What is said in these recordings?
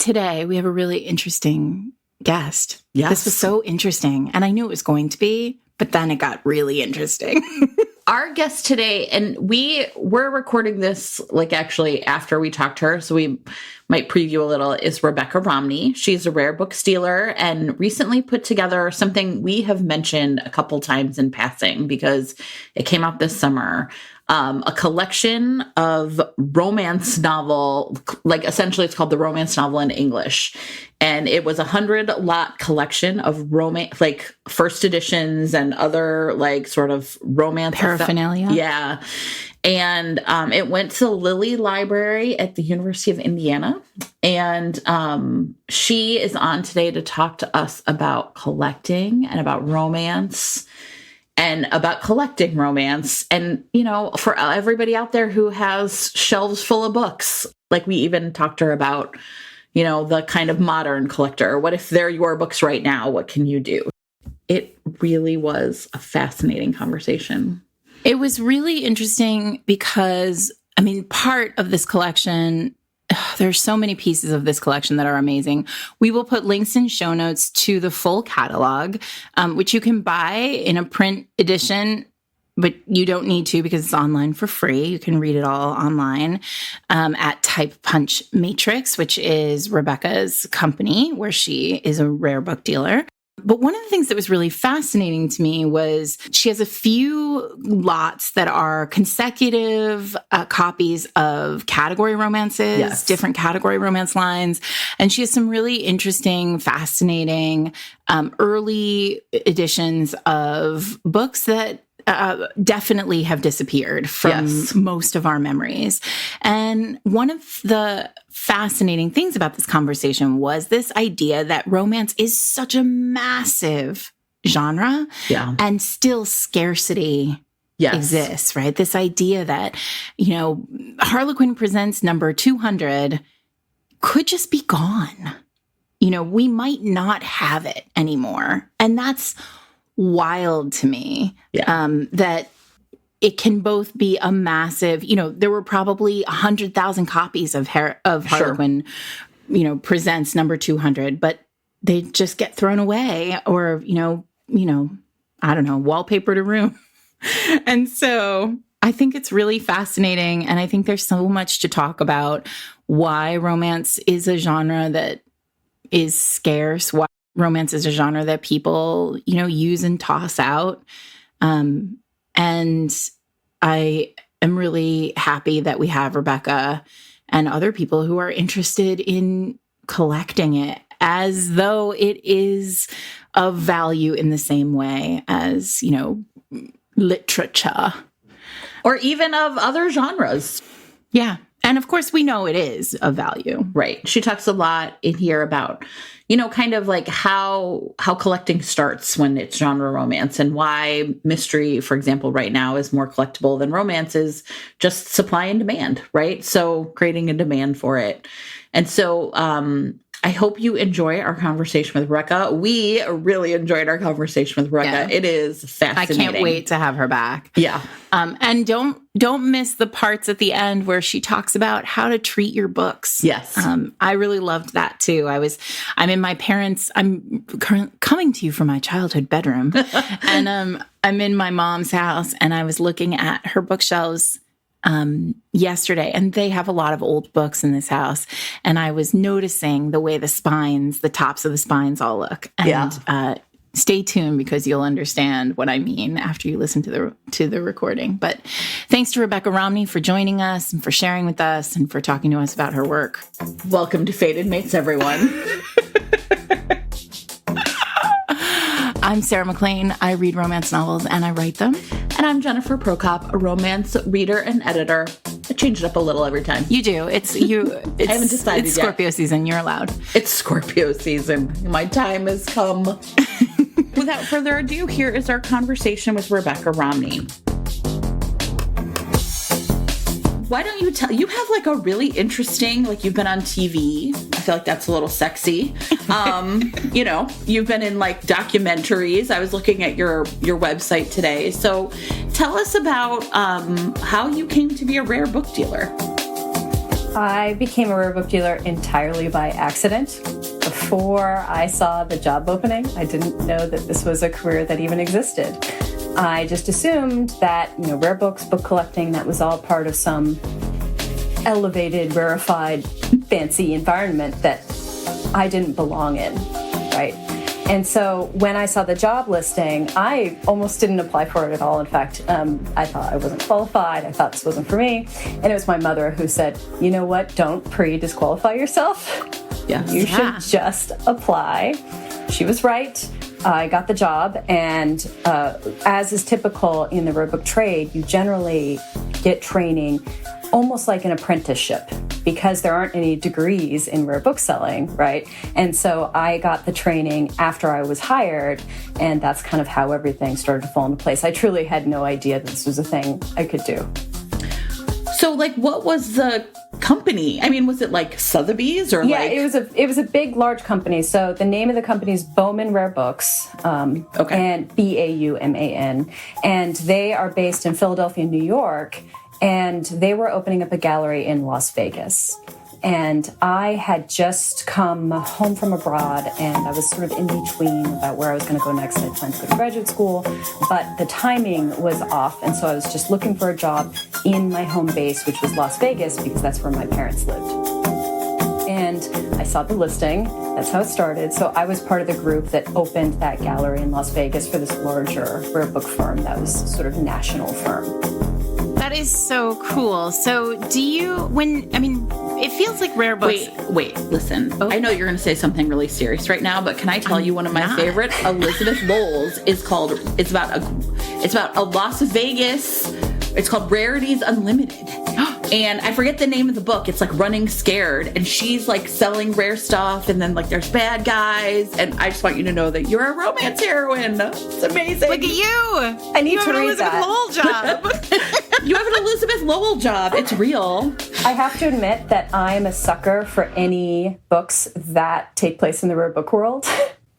today we have a really interesting guest. Yes. This was so interesting. And I knew it was going to be, but then it got really interesting. Our guest today, and we're recording this like actually after we talked to her, so we might preview a little, is Rebecca Romney. She's a rare books dealer and recently put together something we have mentioned a couple times in passing because it came out this summer. A collection of romance novel, like essentially it's called the Romance Novel in English. And it was 100-lot collection of romance, like first editions and other like sort of romance. Paraphernalia. Yeah. And it went to the Lilly Library at the University of Indiana. And she is on today to talk to us about collecting and about romance. And about collecting romance. And, you know, for everybody out there who has shelves full of books, like we even talked to her about, you know, the kind of modern collector. What if they're your books right now? What can you do? It really was a fascinating conversation. It was really interesting because, I mean, part of this collection, there's so many pieces of this collection that are amazing. We will put links in show notes to the full catalog, which you can buy in a print edition, but you don't need to because it's online for free. You can read it all online at Type Punch Matrix, which is Rebecca's company, where she is a rare book dealer. But one of the things that was really fascinating to me was she has a few lots that are consecutive copies of category romances, yes, different category romance lines. And she has some really interesting, fascinating early editions of books that definitely have disappeared from most of our memories. And one of the fascinating things about this conversation was this idea that romance is such a massive genre and still scarcity exists, right? This idea that, you know, Harlequin Presents number 200 could just be gone. You know, we might not have it anymore. And that's wild to me, that it can both be a massive, you know, there were probably 100,000 copies of Harlequin, you know, Presents number 200, but they just get thrown away or, you know, I don't know, wallpapered a room. And so I think it's really fascinating. And I think there's so much to talk about why romance is a genre that is scarce, why romance is a genre that people, you know, use and toss out. And I am really happy that we have Rebecca and other people who are interested in collecting it as though it is of value in the same way as, you know, literature. Or even of other genres. Yeah. And of course, we know it is of value. Right. She talks a lot in here about, you know, kind of like how collecting starts when it's genre romance and why mystery, for example, right now is more collectible than romance is just supply and demand, right? So creating a demand for it. And so I hope you enjoy our conversation with Rebecca. We really enjoyed our conversation with Rebecca. Yeah. It is fascinating. I can't wait to have her back. Yeah. And don't miss the parts at the end where she talks about how to treat your books. Yes. I really loved that too. I'm in my parents', I'm coming to you from my childhood bedroom. And I'm in my mom's house and I was looking at her bookshelves yesterday, and they have a lot of old books in this house. And I was noticing the way the tops of the spines all look. And stay tuned because you'll understand what I mean after you listen to the recording. But thanks to Rebecca Romney for joining us and for sharing with us and for talking to us about her work. Welcome to Fated Mates, everyone. I'm Sarah McLean. I read romance novels and I write them. And I'm Jennifer Prokop, a romance reader and editor. I change it up a little every time. You do. I haven't decided It's Scorpio yet. Season. You're allowed. It's Scorpio season. My time has come. Without further ado, here is our conversation with Rebecca Romney. Why don't you have like a really interesting, like you've been on TV. I feel like that's a little sexy. You know, you've been in like documentaries. I was looking at your website today. So tell us about how you came to be a rare book dealer. I became a rare book dealer entirely by accident. Before I saw the job opening, I didn't know that this was a career that even existed. I just assumed that, rare books, book collecting, that was all part of some elevated, rarefied, fancy environment that I didn't belong in, right? And so when I saw the job listing, I almost didn't apply for it at all. In fact, I thought I wasn't qualified. I thought this wasn't for me. And it was my mother who said, you know what, don't pre-disqualify yourself. Yes. You should just apply. She was right. I got the job. And as is typical in the rare book trade, you generally get training almost like an apprenticeship, because there aren't any degrees in rare book selling, right? And so I got the training after I was hired, and that's kind of how everything started to fall into place. I truly had no idea this was a thing I could do. So, what was the company? I mean, was it like Sotheby's or Yeah, it was a big, large company. So the name of the company is Bowman Rare Books, and Bauman, and they are based in Philadelphia, New York. And they were opening up a gallery in Las Vegas. And I had just come home from abroad, and I was sort of in between about where I was going to go next. I planned to go to graduate school, but the timing was off. And so I was just looking for a job in my home base, which was Las Vegas, because that's where my parents lived. And I saw the listing. That's how it started. So I was part of the group that opened that gallery in Las Vegas for this larger rare book firm that was sort of national firm. That is so cool. So it feels like rare books. Wait, listen. Oh. I know you're going to say something really serious right now, but can I tell you one of my favorite Elizabeth Lowell's it's about a Las Vegas, it's called Rarities Unlimited. And I forget the name of the book. It's like Running Scared. And she's like selling rare stuff. And then there's bad guys. And I just want you to know that you're a romance heroine. It's amazing. Look at you. I need to read that. Lowell job. You have an Elizabeth Lowell job. It's real. I have to admit that I'm a sucker for any books that take place in the rare book world.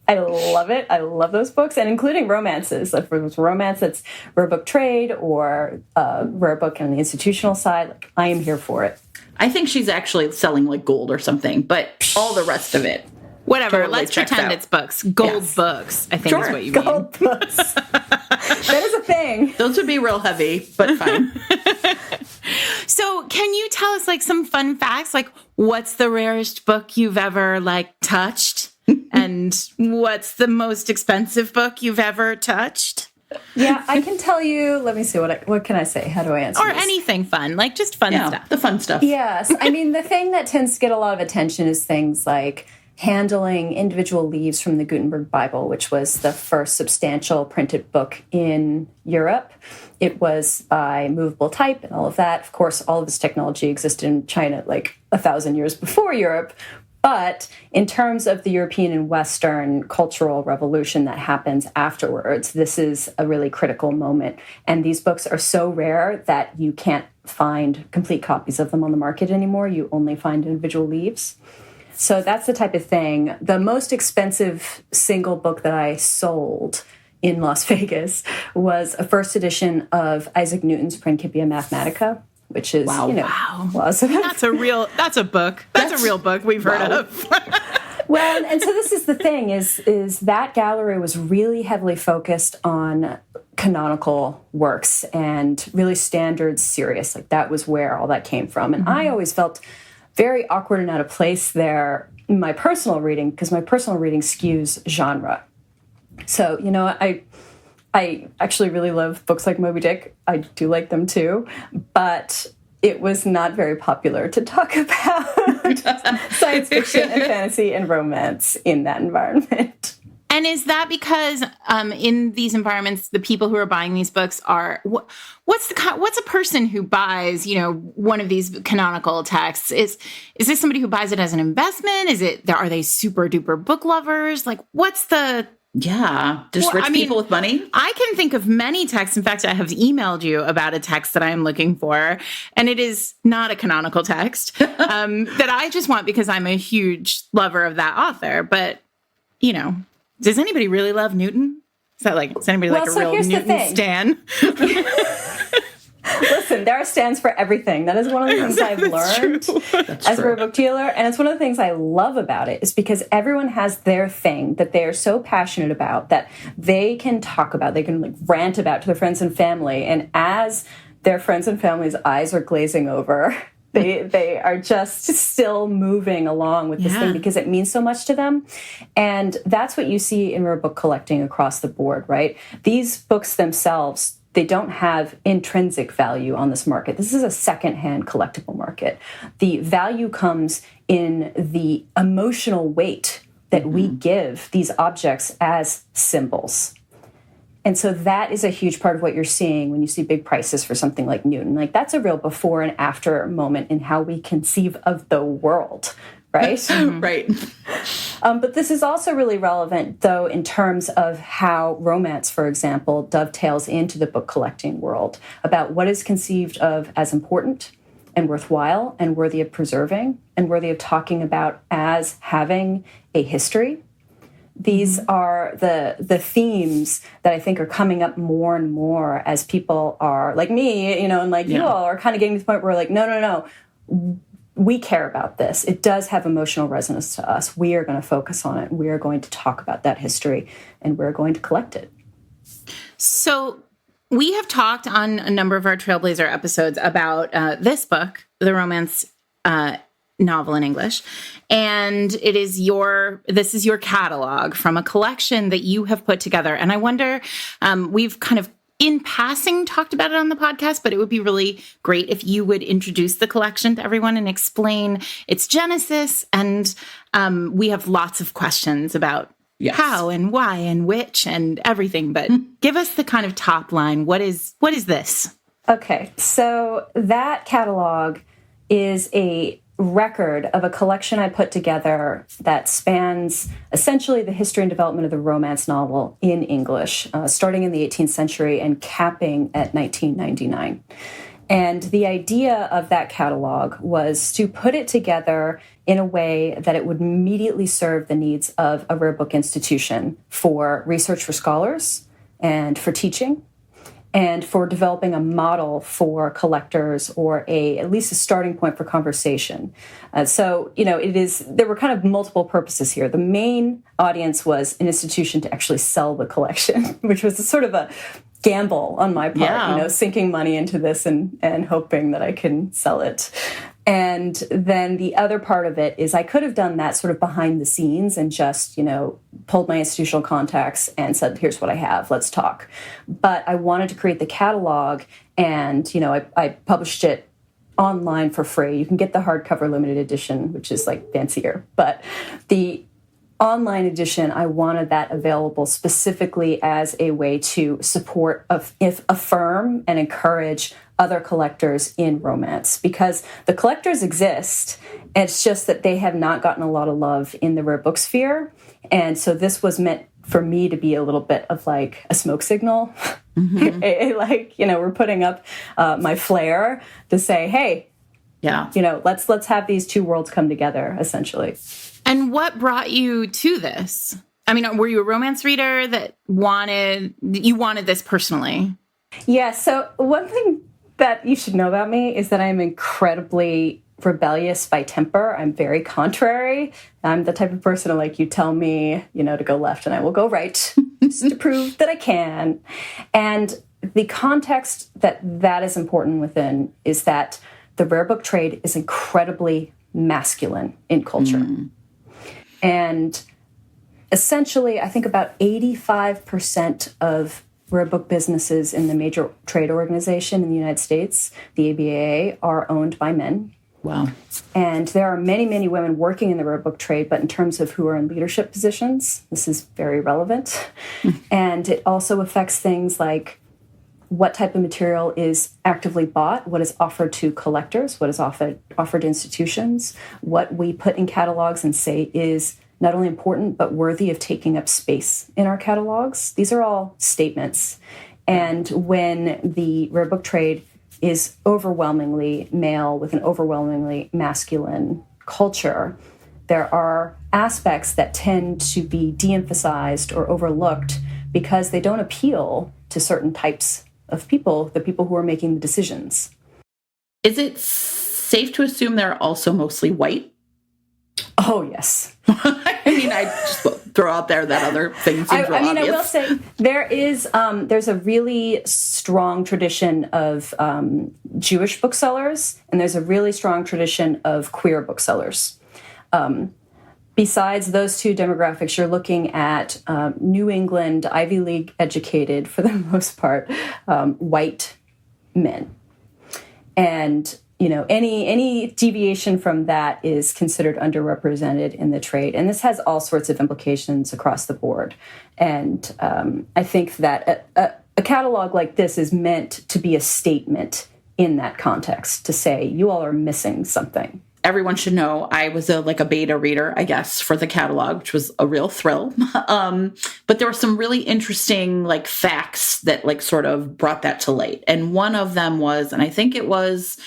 I love it. I love those books, and including romances. If it's romance that's rare book trade or rare book on the institutional side, I am here for it. I think she's actually selling gold or something, but all the rest of it. Whatever. Totally, let's pretend it's books. Gold books, I think is what you mean. Gold books. That is a thing. Those would be real heavy, but fine. So can you tell us some fun facts? What's the rarest book you've ever touched? And what's the most expensive book you've ever touched? Yeah, I can tell you. Let me see. What can I say? How do I answer Or this? anything fun, just fun stuff. The fun stuff. Yes. I mean, the thing that tends to get a lot of attention is things like handling individual leaves from the Gutenberg Bible, which was the first substantial printed book in Europe. It was by movable type and all of that. Of course, all of this technology existed in China 1,000 years before Europe. But in terms of the European and Western cultural revolution that happens afterwards, this is a really critical moment. And these books are so rare that you can't find complete copies of them on the market anymore. You only find individual leaves. So that's the type of thing. The most expensive single book that I sold in Las Vegas was a first edition of Isaac Newton's Principia Mathematica, which is, wow. That's a book. That's a real book we've heard of. Well, and so this is the thing is that gallery was really heavily focused on canonical works and really standard serious. That was where all that came from. And I always felt very awkward and out of place there in my personal reading, because my personal reading skews genre. So, I actually really love books like Moby Dick. I do like them too, but it was not very popular to talk about science fiction and fantasy and romance in that environment. And is that because in these environments, the people who are buying these books are what's a person who buys one of these canonical texts? Is this somebody who buys it as an investment? Are they super duper book lovers? What's the just rich people with money. I can think of many texts. In fact, I have emailed you about a text that I am looking for, and it is not a canonical text that I just want because I'm a huge lover of that author. But, does anybody really love Newton? Is anybody a real Newton stan? Listen, there are stands for everything. That is one of the things I've learned as a rare book dealer. And it's one of the things I love about it is because everyone has their thing that they are so passionate about that they can talk about, they can like rant about to their friends and family. And as their friends and family's eyes are glazing over, they are just still moving along with this thing because it means so much to them. And that's what you see in rare book collecting across the board, right? These books themselves, they don't have intrinsic value on this market. This is a secondhand collectible market. The value comes in the emotional weight that we give these objects as symbols. And so that is a huge part of what you're seeing when you see big prices for something like Newton. Like that's a real before and after moment in how we conceive of the world, right? Right. But this is also really relevant, though, in terms of how romance, for example, dovetails into the book collecting world, about what is conceived of as important and worthwhile and worthy of preserving and worthy of talking about as having a history. These are the themes that I think are coming up more and more as people are, like me, and like you all are kind of getting to the point where we're like, no. We care about this. It does have emotional resonance to us. We are going to focus on it. We are going to talk about that history, and we're going to collect it. So we have talked on a number of our Trailblazer episodes about this book, the romance novel in English, and this is your catalog from a collection that you have put together. And I wonder, we've kind of in passing talked about it on the podcast, but it would be really great if you would introduce the collection to everyone and explain its genesis. And we have lots of questions about how and why and which and everything, but give us the kind of top line. What is this? Okay, so that catalog is a record of a collection I put together that spans essentially the history and development of the romance novel in English, starting in the 18th century and capping at 1999. And the idea of that catalog was to put it together in a way that it would immediately serve the needs of a rare book institution for research for scholars and for teaching, and for developing a model for collectors or at least a starting point for conversation. There were kind of multiple purposes here. The main audience was an institution to actually sell the collection, which was sort of a gamble on my part, sinking money into this and hoping that I can sell it. And then the other part of it is I could have done that sort of behind the scenes and just, pulled my institutional contacts and said, here's what I have, let's talk. But I wanted to create the catalog and, I published it online for free. You can get the hardcover limited edition, which is like fancier. But the online edition, I wanted that available specifically as a way to support, affirm, and encourage other collectors in romance, because the collectors exist. It's just that they have not gotten a lot of love in the rare book sphere. And so this was meant for me to be a little bit of like a smoke signal. We're putting up my flair to say, hey, let's have these two worlds come together, essentially. And what brought you to this? I mean, were you a romance reader that wanted this personally? Yeah. So one thing that you should know about me is that I'm incredibly rebellious by temper. I'm very contrary. I'm the type of person you tell me, to go left and I will go right just to prove that I can. And the context that is important within is that the rare book trade is incredibly masculine in culture. And essentially, I think about 85% of rare book businesses in the major trade organization in the United States, the ABA, are owned by men. Wow. And there are many, many women working in the rare book trade, but in terms of who are in leadership positions, this is very relevant. And it also affects things like what type of material is actively bought, what is offered to collectors, what is offered to institutions, what we put in catalogs and say is not only important, but worthy of taking up space in our catalogs. These are all statements. And when the rare book trade is overwhelmingly male with an overwhelmingly masculine culture, there are aspects that tend to be de-emphasized or overlooked because they don't appeal to certain types of people, the people who are making the decisions. Is it safe to assume they're also mostly white? Oh, yes. I mean, I just throw out there that other thing seems real obvious. I will say there's a really strong tradition of Jewish booksellers, and there's a really strong tradition of queer booksellers. Besides those two demographics, you're looking at New England, Ivy League educated, for the most part, white men. And any deviation from that is considered underrepresented in the trade. And this has all sorts of implications across the board. And I think that a catalog like this is meant to be a statement in that context, to say, you all are missing something. Everyone should know I was a beta reader, I guess, for the catalog, which was a real thrill. But there were some really interesting facts that sort of brought that to light. And one of them was, and I think it was,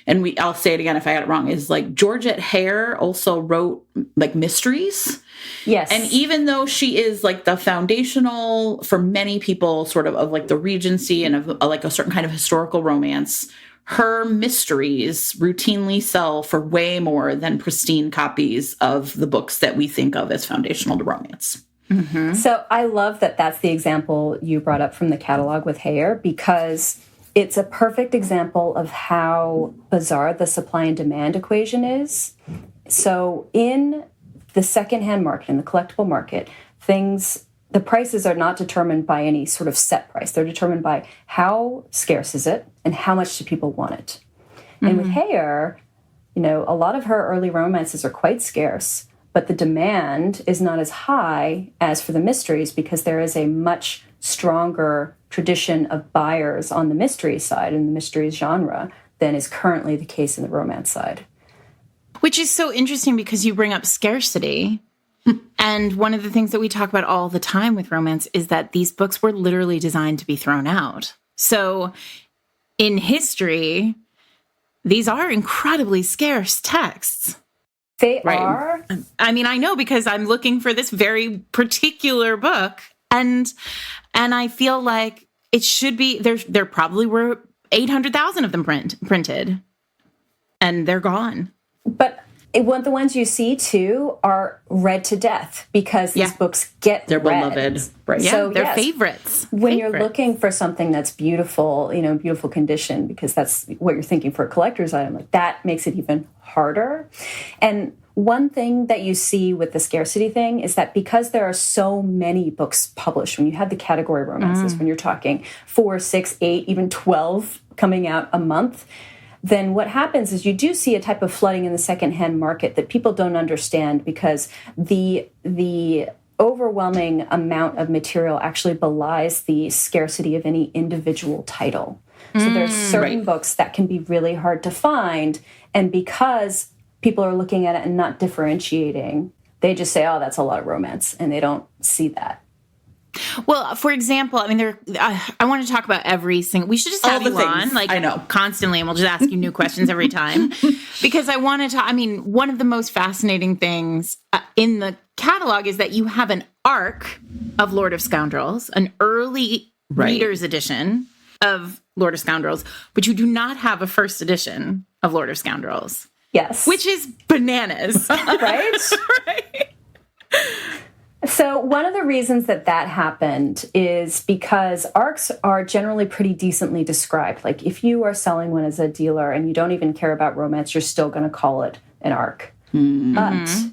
and I'll say it again if I got it wrong, is Georgette Hare also wrote mysteries. Yes. And even though she is the foundational for many people sort of the Regency and of a certain kind of historical romance, her mysteries routinely sell for way more than pristine copies of the books that we think of as foundational to romance. Mm-hmm. So I love that that's the example you brought up from the catalog with Hare, because it's a perfect example of how bizarre the supply and demand equation is. So in the secondhand market, in the collectible market, the prices are not determined by any sort of set price. They're determined by how scarce is it and how much do people want it. Mm-hmm. And with Hare, a lot of her early romances are quite scarce, but the demand is not as high as for the mysteries, because there is a much stronger tradition of buyers on the mystery side in the mysteries genre than is currently the case in the romance side. Which is so interesting because you bring up scarcity. And one of the things that we talk about all the time with romance is that these books were literally designed to be thrown out. So in history, these are incredibly scarce texts. They are. I mean, I know because I'm looking for this very particular book, and I feel like it should be, there probably were 800,000 of them printed, and they're gone. But the ones you see, too, are read to death because these books get They're read. beloved. Right. Yeah, So, they're yes, favorites. When you're looking for something that's beautiful, beautiful condition, because that's what you're thinking for a collector's item, that makes it even harder. And one thing that you see with the scarcity thing is that because there are so many books published, when you have the category romances, when you're talking 4, 6, 8, even 12 coming out a month, then what happens is you do see a type of flooding in the secondhand market that people don't understand, because the overwhelming amount of material actually belies the scarcity of any individual title. So there's certain books that can be really hard to find, and because people are looking at it and not differentiating, they just say, oh, that's a lot of romance, and they don't see that. Well, for example, I mean, I want to talk about every single. We should just have you on, I know, constantly, and we'll just ask you new questions every time, because I want to. I mean, one of the most fascinating things in the catalog is that you have an arc of Lord of Scoundrels, an early reader's edition of Lord of Scoundrels, but you do not have a first edition of Lord of Scoundrels. Yes, which is bananas, right? Right. So one of the reasons that happened is because arcs are generally pretty decently described. Like if you are selling one as a dealer and you don't even care about romance, you're still going to call it an arc. Mm-hmm. But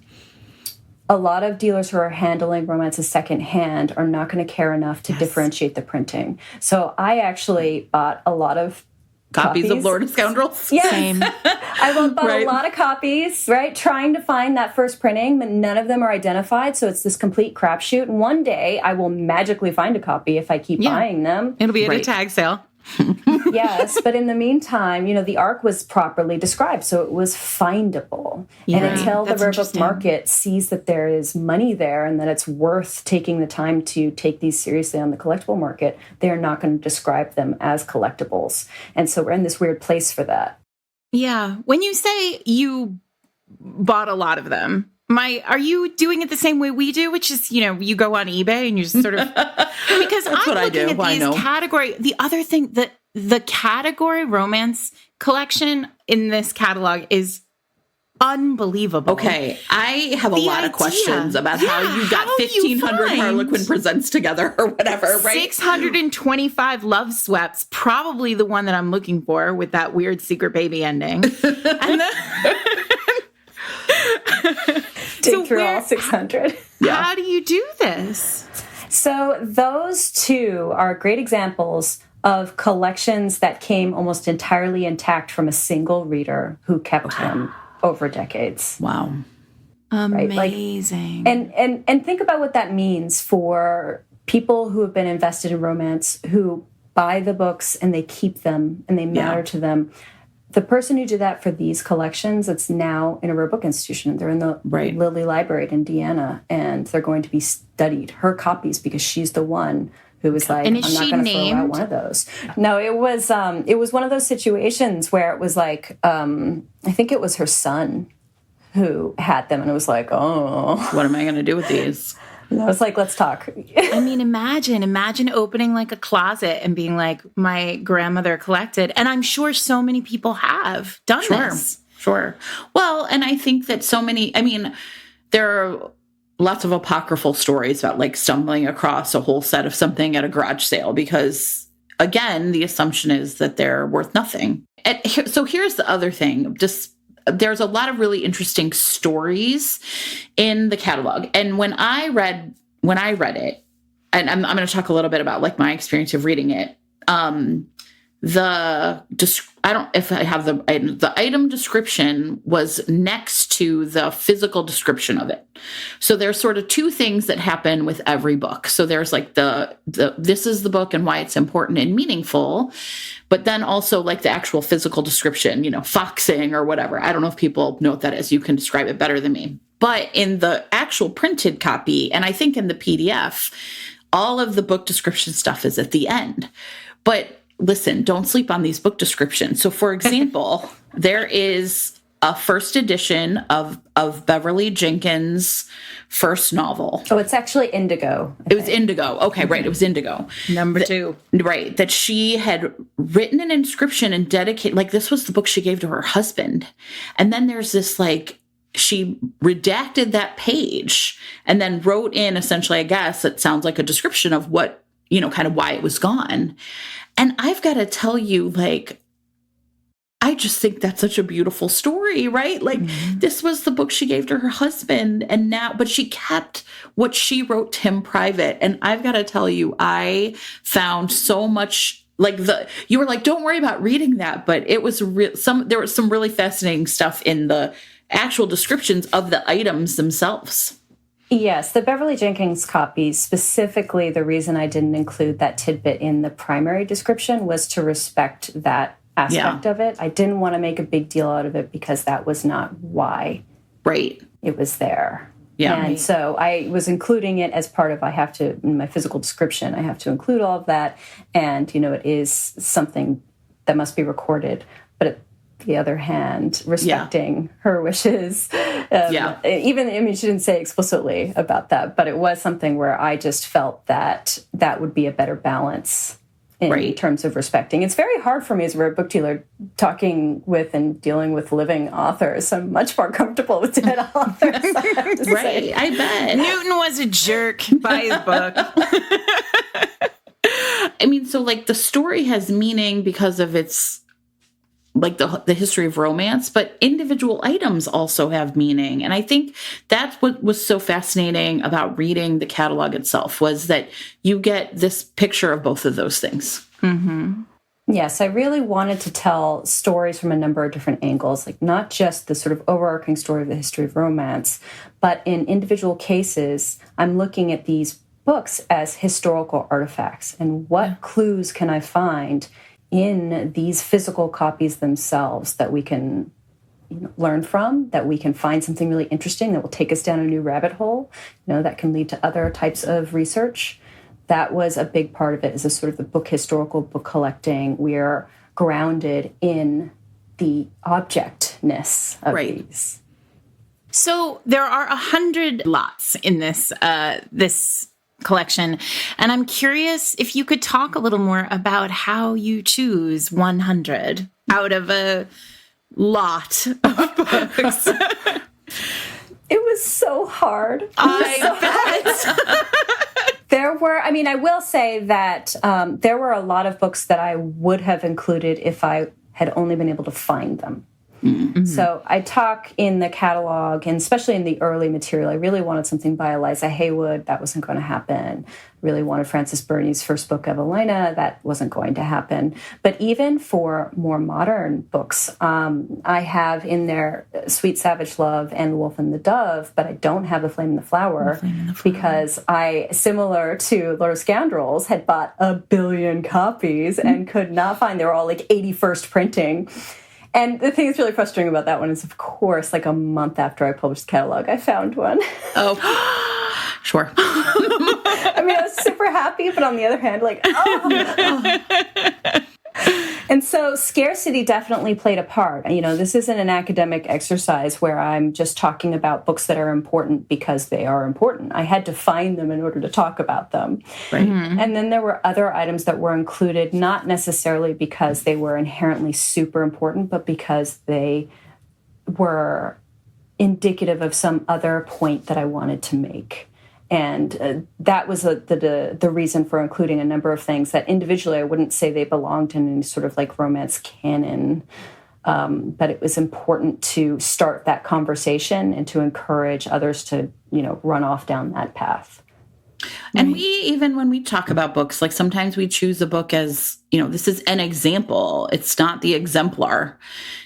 a lot of dealers who are handling romances secondhand are not going to care enough to differentiate the printing. So I actually bought a lot of copies of Lord of Scoundrels? Yes. Same. I bought a lot of copies, right? Trying to find that first printing, but none of them are identified, so it's this complete crapshoot. And one day, I will magically find a copy if I keep buying them. It'll be at a tag sale. Yes, but in the meantime, the arc was properly described, so it was findable. Yeah, and until the rare book market sees that there is money there and that it's worth taking the time to take these seriously on the collectible market, they're not going to describe them as collectibles. And so we're in this weird place for that. Yeah. When you say you bought a lot of them, are you doing it the same way we do, which is, you go on eBay and you just sort of, because That's what I do. At I these know. the other thing that the category romance collection in this catalog is unbelievable. Okay, I have a lot of questions about how you got how 1,500 you Harlequin presents together or whatever, right? 625 love sweats, probably the one that I'm looking for with that weird secret baby ending. And Dig through all 600. How do you do this? So those two are great examples of collections that came almost entirely intact from a single reader who kept them over decades. Wow. Amazing. Right? And think about what that means for people who have been invested in romance, who buy the books and they keep them and they matter to them. The person who did that for these collections, it's now in a rare book institution. They're in the Lilly Library in Indiana, and they're going to be studied, her copies, because she's the one who was like, I'm not going to throw out one of those. No, it was one of those situations where it was like, I think it was her son who had them, and it was like, oh. What am I going to do with these? And I was like, let's talk. I mean, imagine opening like a closet and being like, my grandmother collected. And I'm sure so many people have done this. Sure. Well, and I think that there are lots of apocryphal stories about like stumbling across a whole set of something at a garage sale because, again, the assumption is that they're worth nothing. So here's the other thing. There's a lot of really interesting stories in the catalog. And when I read it, and I'm going to talk a little bit about like my experience of reading it. I don't if I have the item description was next to the physical description of it. So there's sort of two things that happen with every book. So there's like the this is the book and why it's important and meaningful, but then also like the actual physical description, foxing or whatever. I don't know if people know what that is. You can describe it better than me. But in the actual printed copy, and I think in the PDF, all of the book description stuff is at the end. But listen, don't sleep on these book descriptions. So, for example, there is a first edition of Beverly Jenkins' first novel. Oh, it's actually Indigo. It was Indigo. Okay, right. It was Indigo. Number 2. Right. That she had written an inscription and dedicated, like this was the book she gave to her husband. And then there's this like, she redacted that page and then wrote in essentially, I guess, it sounds like a description of what, kind of why it was gone. And I've got to tell you, like, I just think that's such a beautiful story, right? Like, this was the book she gave to her husband, but she kept what she wrote to him private. And I've got to tell you, I found so much, like, you were like, don't worry about reading that, but it was there was some really fascinating stuff in the actual descriptions of the items themselves. Yes, the Beverly Jenkins copies, specifically the reason I didn't include that tidbit in the primary description was to respect that aspect of it. I didn't want to make a big deal out of it because that was not why it was there. Yeah. And so I was including it as part of, in my physical description, I have to include all of that. And, it is something that must be recorded. But the other hand, respecting her wishes. Even, she didn't say explicitly about that, but it was something where I just felt that that would be a better balance in terms of respecting. It's very hard for me as a rare book dealer talking with and dealing with living authors. I'm much more comfortable with dead authors. I bet. Newton was a jerk by his book. I mean, so like the story has meaning because of its like the history of romance, but individual items also have meaning. And I think that's what was so fascinating about reading the catalog itself was that you get this picture of both of those things. Mm-hmm. Yes, I really wanted to tell stories from a number of different angles, like not just the sort of overarching story of the history of romance, but in individual cases, I'm looking at these books as historical artifacts and what clues can I find in these physical copies themselves that we can learn from, that we can find something really interesting that will take us down a new rabbit hole, that can lead to other types of research. That was a big part of it, is a sort of the book historical, book collecting. We're grounded in the objectness of these. So there are 100 lots in this collection, and I'm curious if you could talk a little more about how you choose 100 out of a lot of books. It was so hard. I bet. There were, I will say that there were a lot of books that I would have included if I had only been able to find them. Mm-hmm. So I talk in the catalog, and especially in the early material, I really wanted something by Eliza Haywood. That wasn't going to happen. Really wanted Frances Burney's first book, Evelina. That wasn't going to happen. But even for more modern books, I have in there Sweet Savage Love and The Wolf and the Dove, but I don't have The Flame and the Flower because I, similar to Lord of Scoundrels, had bought 1 billion copies and could not find. They were all like 81st printing. And the thing that's really frustrating about that one is, of course, like a month after I published the catalog, I found one. Oh, sure. I was super happy, but on the other hand, like, oh. And so scarcity definitely played a part. This isn't an academic exercise where I'm just talking about books that are important because they are important. I had to find them in order to talk about them. Right. Mm-hmm. And then there were other items that were included, not necessarily because they were inherently super important, but because they were indicative of some other point that I wanted to make. And that was the reason for including a number of things that individually I wouldn't say they belonged in any sort of like romance canon, but it was important to start that conversation and to encourage others to, run off down that path. And we, even when we talk about books, like sometimes we choose a book as, this is an example. It's not the exemplar.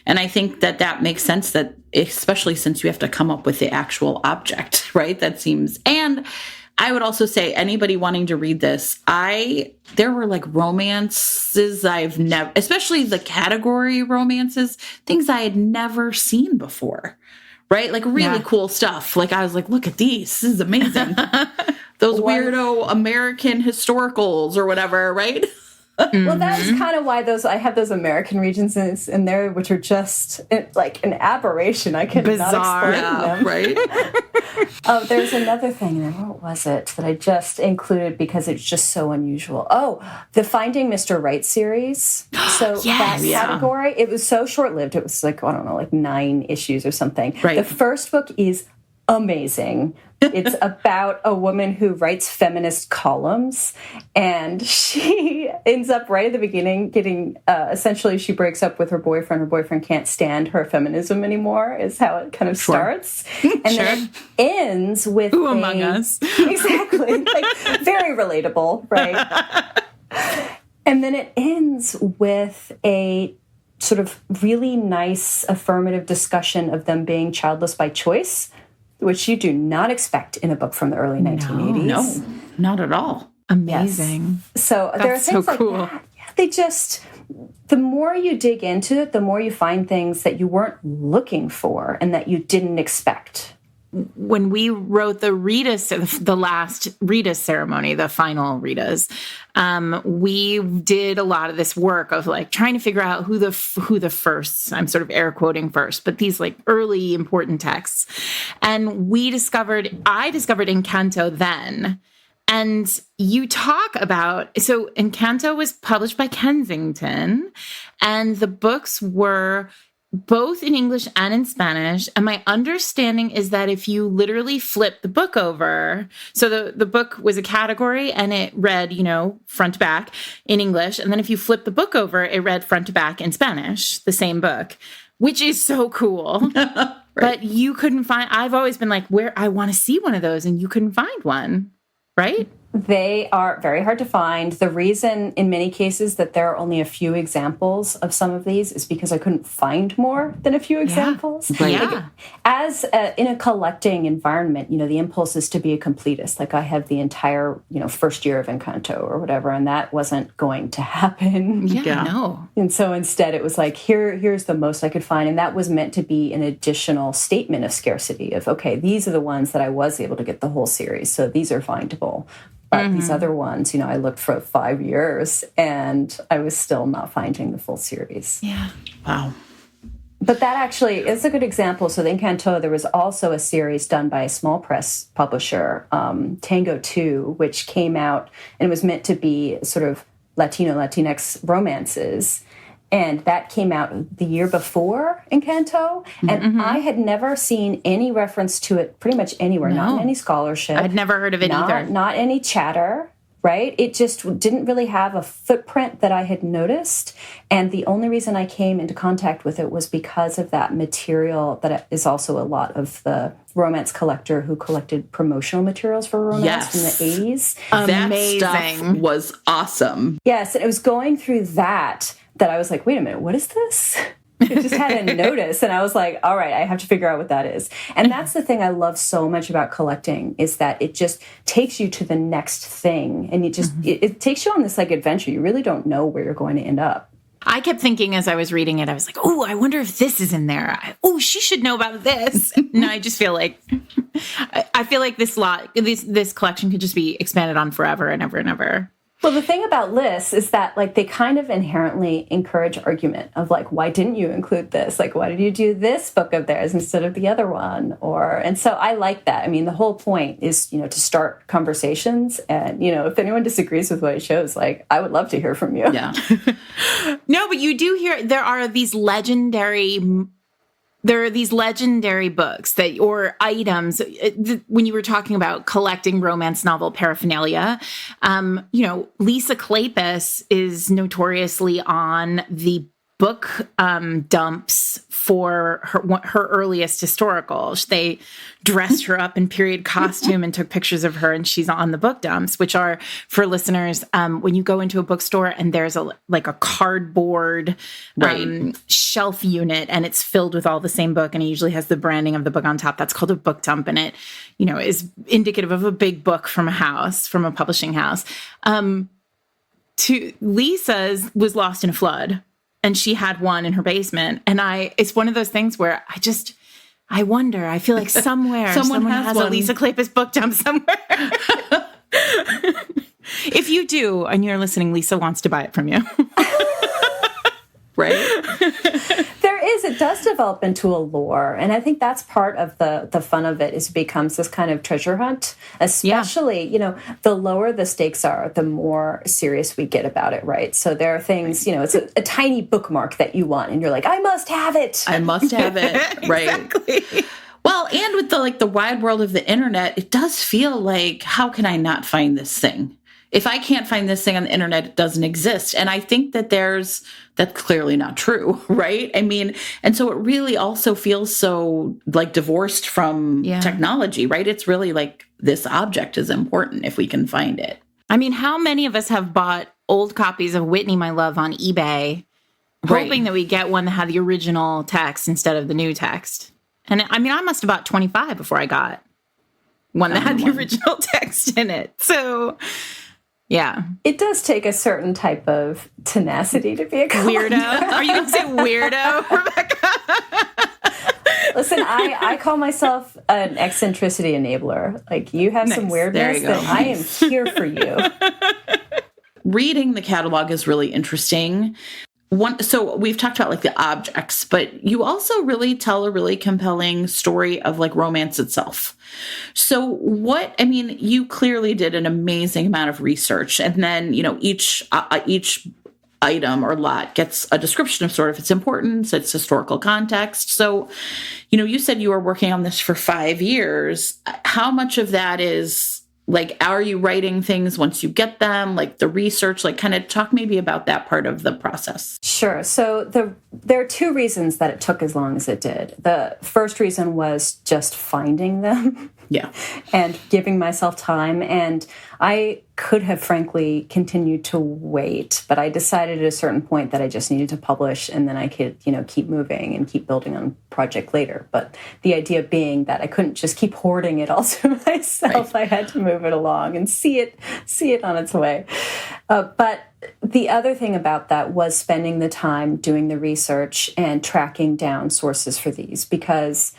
And I think that makes sense, that especially since you have to come up with the actual object, right? That seems, and I would also say anybody wanting to read this, there were like romances I've never, especially the category romances, things I had never seen before, right? Like really cool stuff. Like I was like, look at these, this is amazing. Those weirdo American historicals or whatever, right? Well, that was kind of why I have those American regions in there, which are just like an aberration. I could not explain them. Right? There's another thing there. What was it that I just included because it's just so unusual? Oh, the Finding Mr. Right series. So that category, it was so short-lived. It was like, I don't know, like 9 issues or something. Right. The first book is amazing. It's about a woman who writes feminist columns, and she ends up right at the beginning getting, essentially she breaks up with her boyfriend. Her boyfriend can't stand her feminism anymore, is how it kind of starts. And then it ends with Among Us. Exactly. Like, very relatable, right? And then it ends with a sort of really nice affirmative discussion of them being childless by choice, which you do not expect in a book from the early 1980s. No, not at all. Amazing. Yes. So there are things like that. They just, the more you dig into it, the more you find things that you weren't looking for and that you didn't expect. When we wrote the last Rita ceremony, the final Ritas, we did a lot of this work of like trying to figure out who the firsts, I'm sort of air quoting first, but these like early important texts. And I discovered Encanto then. And you talk about, so Encanto was published by Kensington, and the books were both in English and in Spanish. And my understanding is that if you literally flip the book over, so the book was a category and it read, front to back in English. And then if you flip the book over, it read front to back in Spanish, the same book, which is so cool. Right. But you couldn't find, I've always been like, I want to see one of those, and you couldn't find one, right? They are very hard to find. The reason, in many cases, that there are only a few examples of some of these is because I couldn't find more than a few examples. Right. Like, as in a collecting environment, the impulse is to be a completist. Like I have the entire, first year of Encanto or whatever, and that wasn't going to happen. Yeah. No. And so instead, it was like, here's the most I could find, and that was meant to be an additional statement of scarcity. Of okay, these are the ones that I was able to get the whole series, so these are findable. But these other ones, I looked for 5 years and I was still not finding the full series. Yeah. Wow. But that actually is a good example. So in Canto, there was also a series done by a small press publisher, Tango 2, which came out and was meant to be sort of Latinx romances. And that came out the year before Encanto. And I had never seen any reference to it pretty much anywhere, not in any scholarship. I'd never heard of it either. Not any chatter, right? It just didn't really have a footprint that I had noticed. And the only reason I came into contact with it was because of that material that is also a lot of the romance collector who collected promotional materials for romance from the 80s. That stuff was awesome. Yes, and it was going through that I was like, wait a minute, what is this? I just had a notice, and I was like, all right, I have to figure out what that is. And that's the thing I love so much about collecting, is that it just takes you to the next thing, and it takes you on this like adventure. You really don't know where you're going to end up. I kept thinking as I was reading it, I was like, oh, I wonder if this is in there. Oh, she should know about this. No, I just feel like, this collection could just be expanded on forever and ever and ever. Well, the thing about lists is that, like, they kind of inherently encourage argument of, like, why didn't you include this? Like, why did you do this book of theirs instead of the other one? And so I like that. I mean, the whole point is, to start conversations. And, if anyone disagrees with what I chose, like, I would love to hear from you. Yeah. No, but you do hear, there are these legendary books or items. When you were talking about collecting romance novel paraphernalia, Lisa Kleypas is notoriously on the book dumps for her earliest historical. They dressed her up in period costume and took pictures of her, and she's on the book dumps, which are, for listeners, when you go into a bookstore and there's a cardboard shelf unit, and it's filled with all the same book, and it usually has the branding of the book on top. That's called a book dump, and it, is indicative of a big book from a publishing house. Lisa's was lost in a flood. And she had one in her basement. And it's one of those things where I wonder, I feel like somewhere someone has a Lisa Kleypas book dump somewhere. If you do, and you're listening, Lisa wants to buy it from you. Right? It does develop into a lore. And I think that's part of the fun of it, is it becomes this kind of treasure hunt, especially, the lower the stakes are, the more serious we get about it, right? So there are things, it's a tiny bookmark that you want, and you're like, I must have it. I must have it. Right. Exactly. Well, and with the wide world of the internet, it does feel like, how can I not find this thing? If I can't find this thing on the internet, it doesn't exist. And I think that that's clearly not true, right? I mean, and so it really also feels so divorced from technology, right? It's really like this object is important if we can find it. I mean, how many of us have bought old copies of Whitney, My Love on eBay, hoping that we get one that had the original text instead of the new text? And I mean, I must have bought 25 before I got one that had the original text in it. So... yeah. It does take a certain type of tenacity to be a collector. Weirdo? Are you going to say weirdo, Rebecca? Listen, I call myself an eccentricity enabler. Like, you have some weirdness, then I am here for you. Reading the catalog is really interesting. So we've talked about the objects, but you also really tell a really compelling story of romance itself. So you clearly did an amazing amount of research, and then, each item or lot gets a description of sort of its importance, its historical context. So, you said you were working on this for 5 years. How much of that is are you writing things once you get them, the research, kind of talk maybe about that part of the process? Sure. So there are 2 reasons that it took as long as it did. The first reason was just finding them. Yeah. And giving myself time. And I could have, frankly, continued to wait, but I decided at a certain point that I just needed to publish, and then I could, keep moving and keep building on project later. But the idea being that I couldn't just keep hoarding it all to myself. Right. I had to move it along and see it on its way. But the other thing about that was spending the time doing the research and tracking down sources for these, because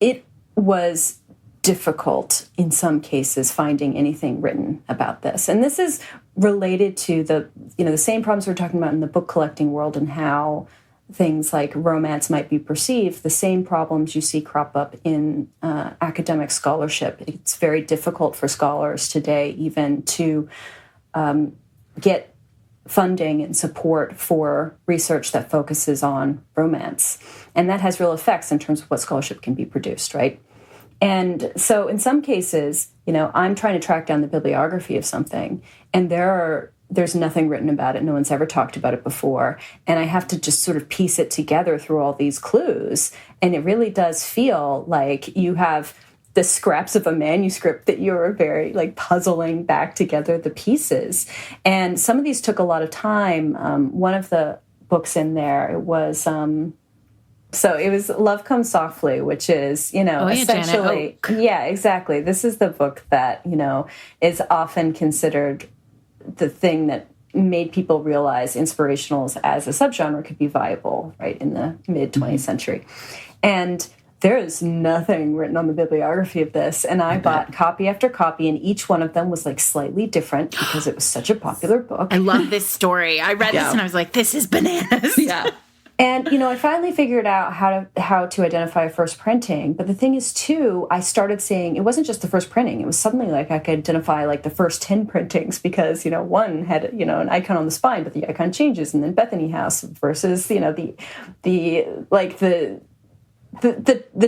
it was difficult in some cases finding anything written about this. And this is related to the same problems we're talking about in the book collecting world, and how things like romance might be perceived, the same problems you see crop up in academic scholarship. It's very difficult for scholars today even to get funding and support for research that focuses on romance. And that has real effects in terms of what scholarship can be produced, right? And so in some cases, I'm trying to track down the bibliography of something, and there's nothing written about it. No one's ever talked about it before. And I have to just sort of piece it together through all these clues. And it really does feel like you have the scraps of a manuscript that you're very puzzling back together the pieces. And some of these took a lot of time. One of the books in there, it was Love Comes Softly, which is, essentially, yeah, exactly. This is the book that, is often considered the thing that made people realize inspirationals as a subgenre could be viable, right, in the mid-20th century. And there is nothing written on the bibliography of this. And I bought copy after copy, and each one of them was slightly different because it was such a popular book. I love this story. I read this and I was like, this is bananas. Yeah. And, I finally figured out how to identify a first printing. But the thing is, too, I started seeing, it wasn't just the first printing. It was suddenly I could identify the first 10 printings because, one had, an icon on the spine, but the icon changes. And then Bethany House versus, the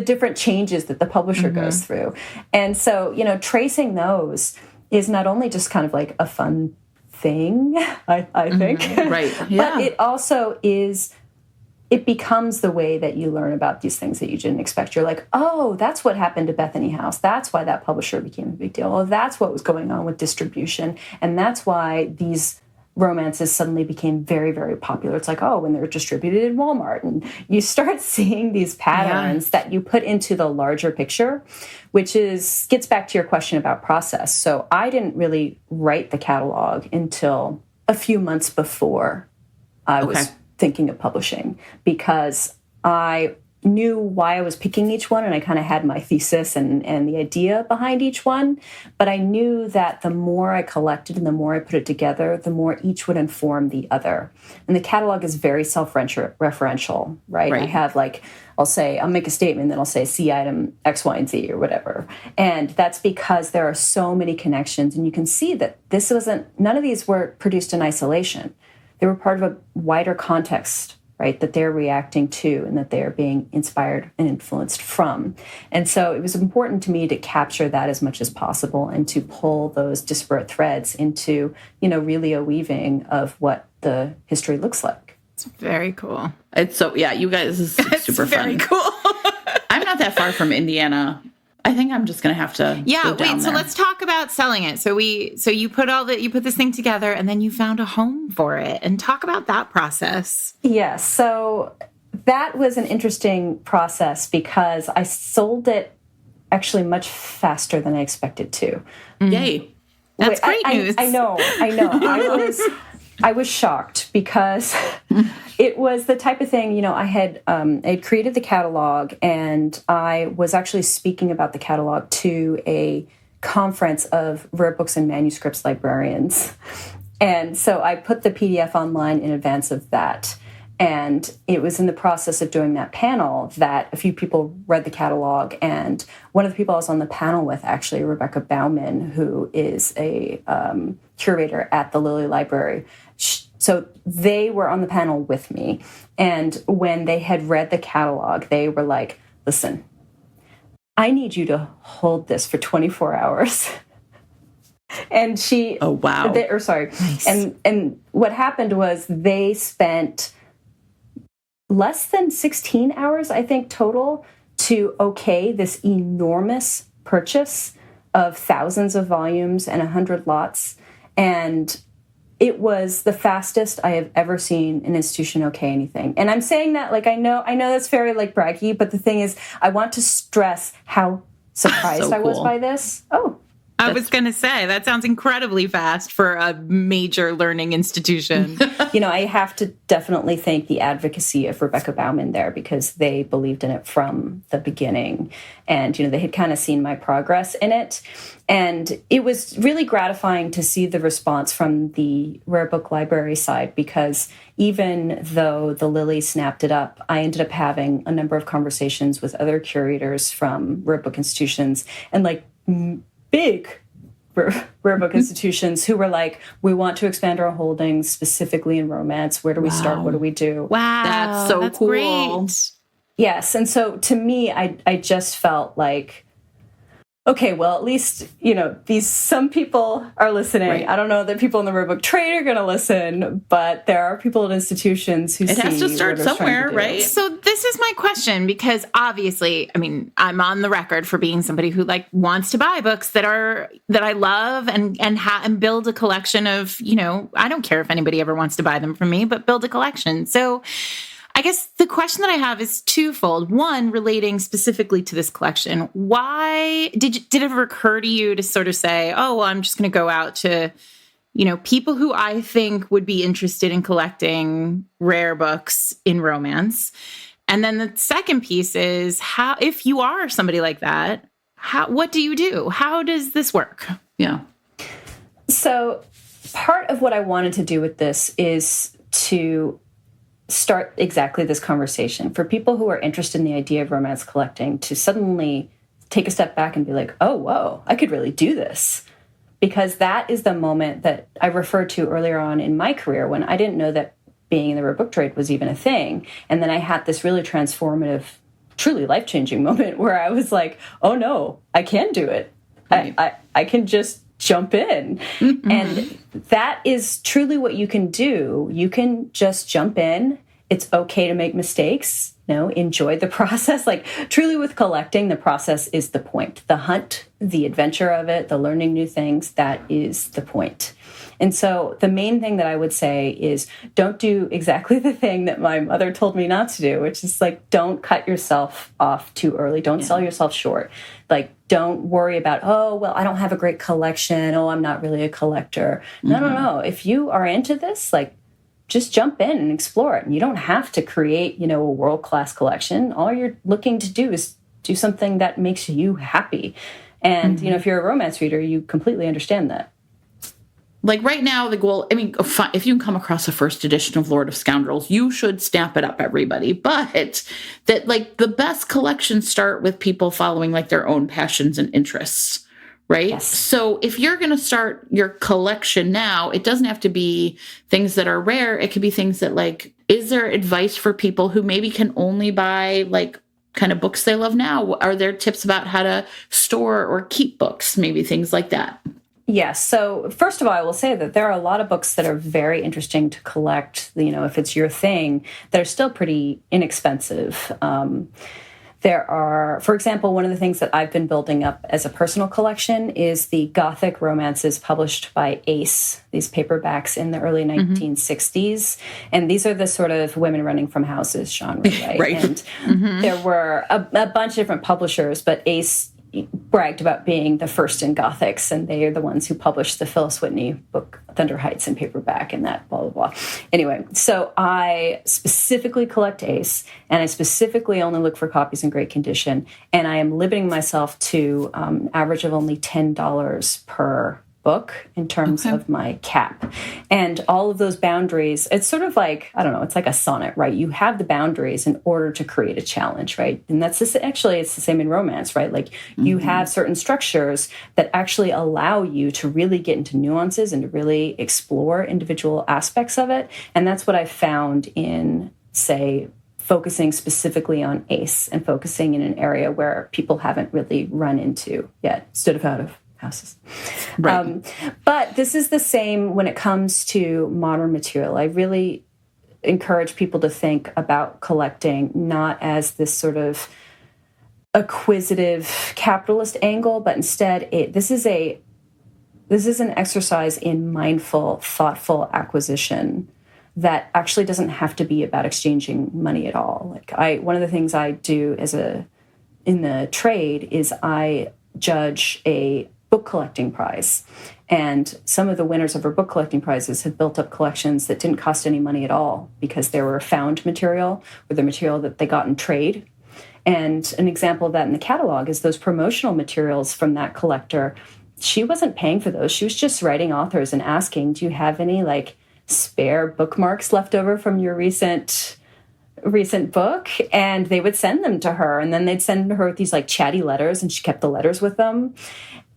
different changes that the publisher goes through. And so, tracing those is not only just kind of a fun thing, I think. Right. Yeah. But it also is... it becomes the way that you learn about these things that you didn't expect. You're like, oh, that's what happened to Bethany House. That's why that publisher became a big deal. Oh, that's what was going on with distribution. And that's why these romances suddenly became very, very popular. It's when they're distributed in Walmart. And you start seeing these patterns that you put into the larger picture, which gets back to your question about process. So I didn't really write the catalog until a few months before I was thinking of publishing, because I knew why I was picking each one, and I kind of had my thesis and the idea behind each one. But I knew that the more I collected and the more I put it together, the more each would inform the other. And the catalog is very self-referential, right? I have I'll make a statement, then I'll say, see item X, Y, and Z or whatever. And that's because there are so many connections, and you can see that none of these were produced in isolation. They were part of a wider context, right, that they're reacting to and that they're being inspired and influenced from. And so it was important to me to capture that as much as possible and to pull those disparate threads into, really a weaving of what the history looks like. It's very cool. It's you guys, this is super fun. Very cool. I'm not that far from Indiana. I think I'm just going to have to go down so there. let's talk about selling it. So you put this thing together, and then you found a home for it, and talk about that process. Yes. So that was an interesting process because I sold it actually much faster than I expected to. Yay. That's great news. I know. I was shocked because it was the type of thing, I had created the catalog, and I was actually speaking about the catalog to a conference of rare books and manuscripts librarians. And so I put the PDF online in advance of that. And it was in the process of doing that panel that a few people read the catalog. And one of the people I was on the panel with, actually, Rebecca Bauman, who is a curator at the Lilly Library. So they were on the panel with me. And when they had read the catalog, they were like, listen, I need you to hold this for 24 hours. And she... Oh, wow. Nice. And what happened was they spent less than 16 hours, I think, total to okay this enormous purchase of thousands of volumes and 100 lots. And it was the fastest I have ever seen an institution okay anything. And I'm saying that, I know that's very, braggy, but the thing is, I want to stress how surprised I was by this. Oh, I was going to say, that sounds incredibly fast for a major learning institution. I have to definitely thank the advocacy of Rebecca Bauman there, because they believed in it from the beginning. And, they had kind of seen my progress in it. And it was really gratifying to see the response from the Rare Book Library side, because even though the Lilly snapped it up, I ended up having a number of conversations with other curators from rare book institutions and big rare book institutions who were like, we want to expand our holdings specifically in romance. Where do we start? What do we do? Wow. That's cool. Great. Yes. And so to me, I just felt like, okay, well, at least, some people are listening. Right. I don't know that people in the rare book trade are going to listen, but there are people at institutions who it has to start somewhere, right? So this is my question, because obviously, I'm on the record for being somebody who wants to buy books that I love and build a collection of, I don't care if anybody ever wants to buy them from me, but build a collection. So I guess the question that I have is twofold. One, relating specifically to this collection. Why did it ever occur to you to sort of say, oh, well, I'm just going to go out to, people who I think would be interested in collecting rare books in romance? And then the second piece is, how, if you are somebody like that, what do you do? How does this work? Yeah. So part of what I wanted to do with this is to start exactly this conversation for people who are interested in the idea of romance collecting, to suddenly take a step back and be like, oh, whoa, I could really do this. Because that is the moment that I referred to earlier on in my career, when I didn't know that being in the rare book trade was even a thing. And then I had this really transformative, truly life-changing moment where I was like, oh no, I can do it. Right. I can just jump in. Mm-hmm. And that is truly what you can do. You can just jump in. It's okay to make mistakes. Enjoy the process. Truly with collecting, the process is the point. The hunt, the adventure of it, the learning new things, that is the point. And so the main thing that I would say is, don't do exactly the thing that my mother told me not to do, which is don't cut yourself off too early. Don't sell yourself short. Don't worry about, oh, well, I don't have a great collection. Oh, I'm not really a collector. No. If you are into this, just jump in and explore it. And you don't have to create, a world-class collection. All you're looking to do is do something that makes you happy. And, if you're a romance reader, you completely understand that. Right now, the goal, if you can come across a first edition of Lord of Scoundrels, you should stamp it up, everybody. But that, the best collections start with people following, their own passions and interests, right? Yes. So if you're going to start your collection now, it doesn't have to be things that are rare. It could be things that, is there advice for people who maybe can only buy, kind of books they love now? Are there tips about how to store or keep books? Maybe things like that. Yes. So first of all, I will say that there are a lot of books that are very interesting to collect, if it's your thing, that are still pretty inexpensive. There are, for example, one of the things that I've been building up as a personal collection is the Gothic romances published by Ace, these paperbacks in the early 1960s. And these are the sort of women running from houses genre, right? Right. And there were a bunch of different publishers, but Ace bragged about being the first in Gothics, and they are the ones who published the Phyllis Whitney book Thunder Heights in paperback and that blah, blah, blah. Anyway, so I specifically collect Ace, and I specifically only look for copies in great condition, and I am limiting myself to average of only $10 per book in terms of my cap. And all of those boundaries, it's sort of it's like a sonnet, right? You have the boundaries in order to create a challenge, right? And that's this, actually, it's the same in romance, right? You have certain structures that actually allow you to really get into nuances and to really explore individual aspects of it. And that's what I found in, say, focusing specifically on Ace and focusing in an area where people haven't really run into yet, stood out of houses. Right. But this is the same when it comes to modern material. I really encourage people to think about collecting not as this sort of acquisitive capitalist angle, but instead this is an exercise in mindful, thoughtful acquisition that actually doesn't have to be about exchanging money at all. One of the things I do in the trade is I judge a book collecting prize. And some of the winners of her book collecting prizes have built up collections that didn't cost any money at all because they were found material or the material that they got in trade. And an example of that in the catalog is those promotional materials from that collector. She wasn't paying for those. She was just writing authors and asking, do you have any like spare bookmarks left over from your recent book? And they would send them to her, and then they'd send her these like chatty letters, and she kept the letters with them.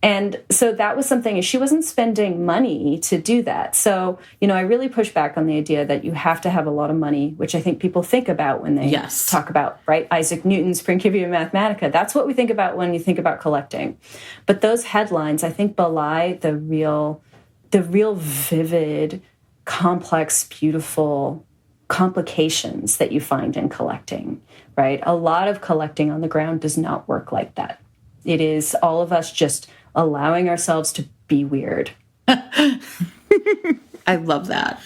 And so that was something, she wasn't spending money to do that. So, I really push back on the idea that you have to have a lot of money, which I think people think about when they talk about, right, Isaac Newton's Principia Mathematica. That's what we think about when you think about collecting. But those headlines, I think, belie the real vivid, complex, beautiful complications that you find in collecting, right? A lot of collecting on the ground does not work like that. It is all of us just allowing ourselves to be weird. I love that.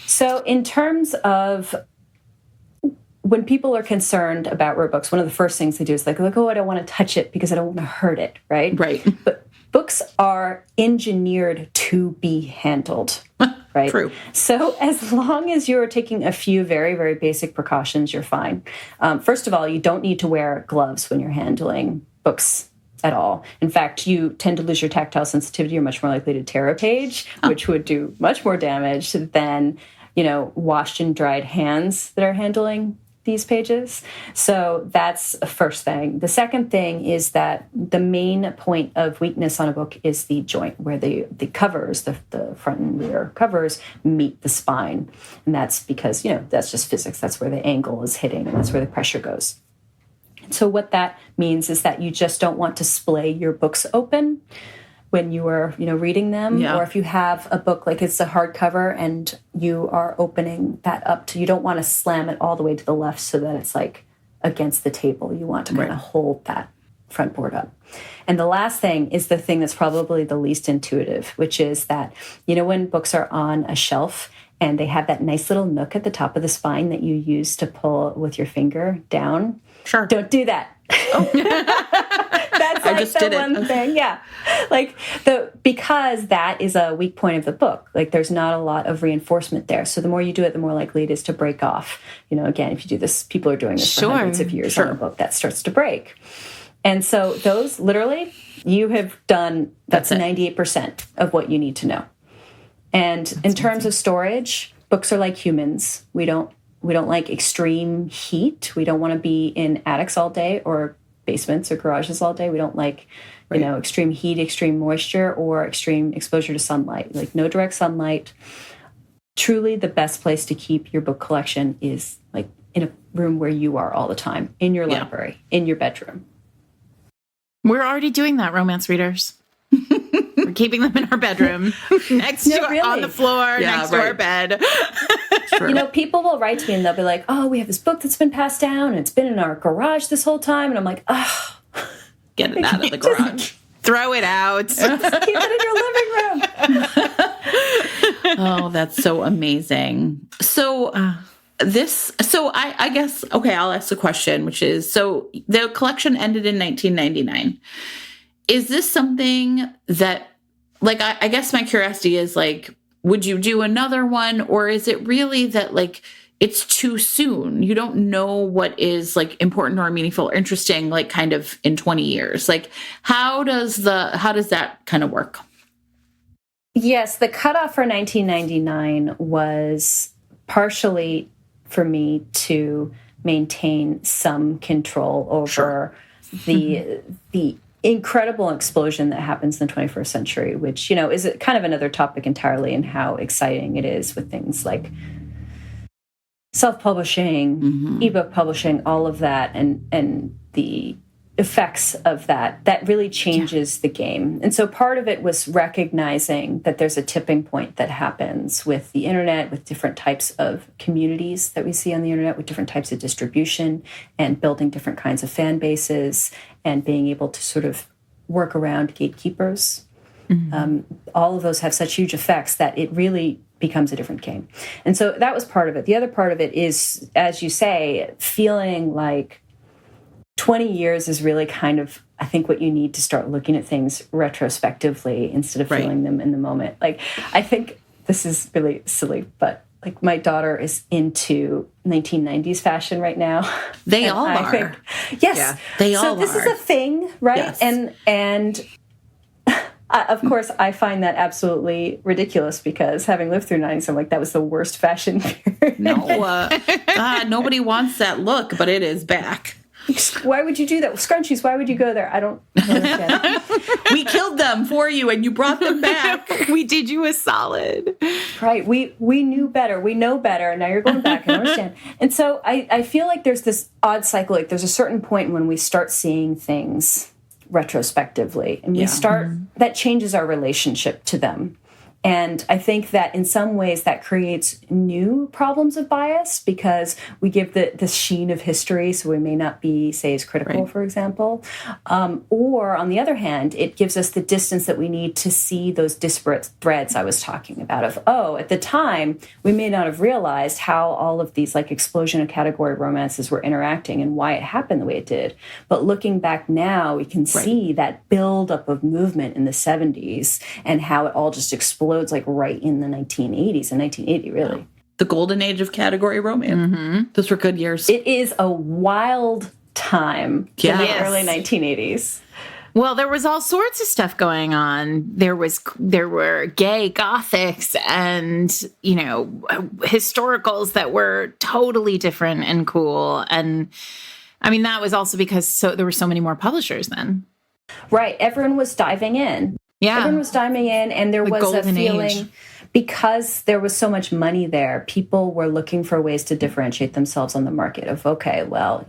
So in terms of when people are concerned about rare books, one of the first things they do is like, oh, I don't want to touch it because I don't want to hurt it, right? Right. But books are engineered to be handled, right? True. So as long as you're taking a few very, very basic precautions, you're fine. First of all, you don't need to wear gloves when you're handling books at all. In fact, you tend to lose your tactile sensitivity. You're much more likely to tear a page, which would do much more damage than, washed and dried hands that are handling these pages. So that's the first thing. The second thing is that the main point of weakness on a book is the joint where the covers, the front and rear covers meet the spine. And that's because, that's just physics. That's where the angle is hitting, and that's where the pressure goes. So what that means is that you just don't want to splay your books open when you are, reading them. Yeah. Or if you have a book, like it's a hardcover and you are opening that up you don't want to slam it all the way to the left so that it's like against the table. You want to kind of hold that front board up. And the last thing is the thing that's probably the least intuitive, which is that, when books are on a shelf and they have that nice little nook at the top of the spine that you use to pull with your finger down. Sure. Don't do that. Oh. That's like the one thing. Yeah. Because that is a weak point of the book. Like there's not a lot of reinforcement there. So the more you do it, the more likely it is to break off. Again, if you do this, people are doing this for hundreds of years on a book that starts to break. And so those literally, you have done, that's 98% of what you need to know. And in terms of storage, books are like humans. We don't like extreme heat. We don't want to be in attics all day or basements or garages all day. We don't like, extreme heat, extreme moisture, or extreme exposure to sunlight. Like no direct sunlight. Truly the best place to keep your book collection is like in a room where you are all the time, in your library, in your bedroom. We're already doing that, romance readers. We're keeping them in our bedroom, on the floor, next to our bed. People will write to me and they'll be like, oh, we have this book that's been passed down and it's been in our garage this whole time. And I'm like, oh. Get it out of the garage. Throw it out. Keep it in your living room. Oh, that's so amazing. So I guess, okay, I'll ask the question, which is, so the collection ended in 1999. Is this something that, like, I guess my curiosity is, like, would you do another one? Or is it really that, like, it's too soon? You don't know what is, like, important or meaningful or interesting, like, kind of in 20 years. Like, how does that kind of work? Yes, the cutoff for 1999 was partially for me to maintain some control over the incredible explosion that happens in the 21st century, which, is kind of another topic entirely, and how exciting it is with things like self-publishing, ebook publishing, all of that, and the effects of that really changes the game. And so part of it was recognizing that there's a tipping point that happens with the internet, with different types of communities that we see on the internet, with different types of distribution, and building different kinds of fan bases, and being able to sort of work around gatekeepers. All of those have such huge effects that it really becomes a different game. And so that was part of it. The other part of it is, as you say, feeling like 20 years is really kind of I think what you need to start looking at things retrospectively instead of feeling them in the moment. Like, I think this is really silly, but like my daughter is into 1990s fashion right now. They all are. Yes. Yeah, they all are. So this is a thing, right? Yes. And of course, I find that absolutely ridiculous because having lived through 90s, I'm like, that was the worst fashion period. No, God, nobody wants that look, but it is back. Why would you do that? Scrunchies, why would you go there? I don't understand. We killed them for you and you brought them back. We did you a solid. Right. We knew better. We know better. And now you're going back. I understand. And so I feel like there's this odd cycle. Like there's a certain point when we start seeing things retrospectively and we start, that changes our relationship to them. And I think that in some ways that creates new problems of bias because we give the sheen of history, so we may not be, say, as critical, for example. Or on the other hand, it gives us the distance that we need to see those disparate threads I was talking about of, at the time, we may not have realized how all of these like explosion of category romances were interacting and why it happened the way it did. But looking back now, we can see that buildup of movement in the 70s and how it all just exploded like right in the 1980s and 1980 really. The golden age of category romance. Those were good years. It is a wild time in the early 1980s. Well, there was all sorts of stuff going on. There were gay gothics and, historicals that were totally different and cool. And I mean, that was also because there were so many more publishers then. Right. Everyone was diving in. Yeah. Everyone was diving in, and there was a feeling, because there was so much money there, people were looking for ways to differentiate themselves on the market of, okay, well,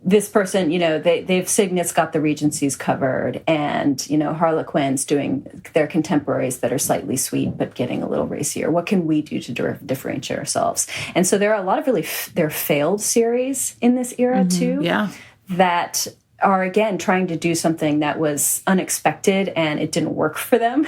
this person, they've Cygnet's got the Regencies covered, and, Harlequin's doing their contemporaries that are slightly sweet, but getting a little racier. What can we do to differentiate ourselves? And so there are a lot of there are failed series in this era, too. Yeah. That are, again, trying to do something that was unexpected and it didn't work for them.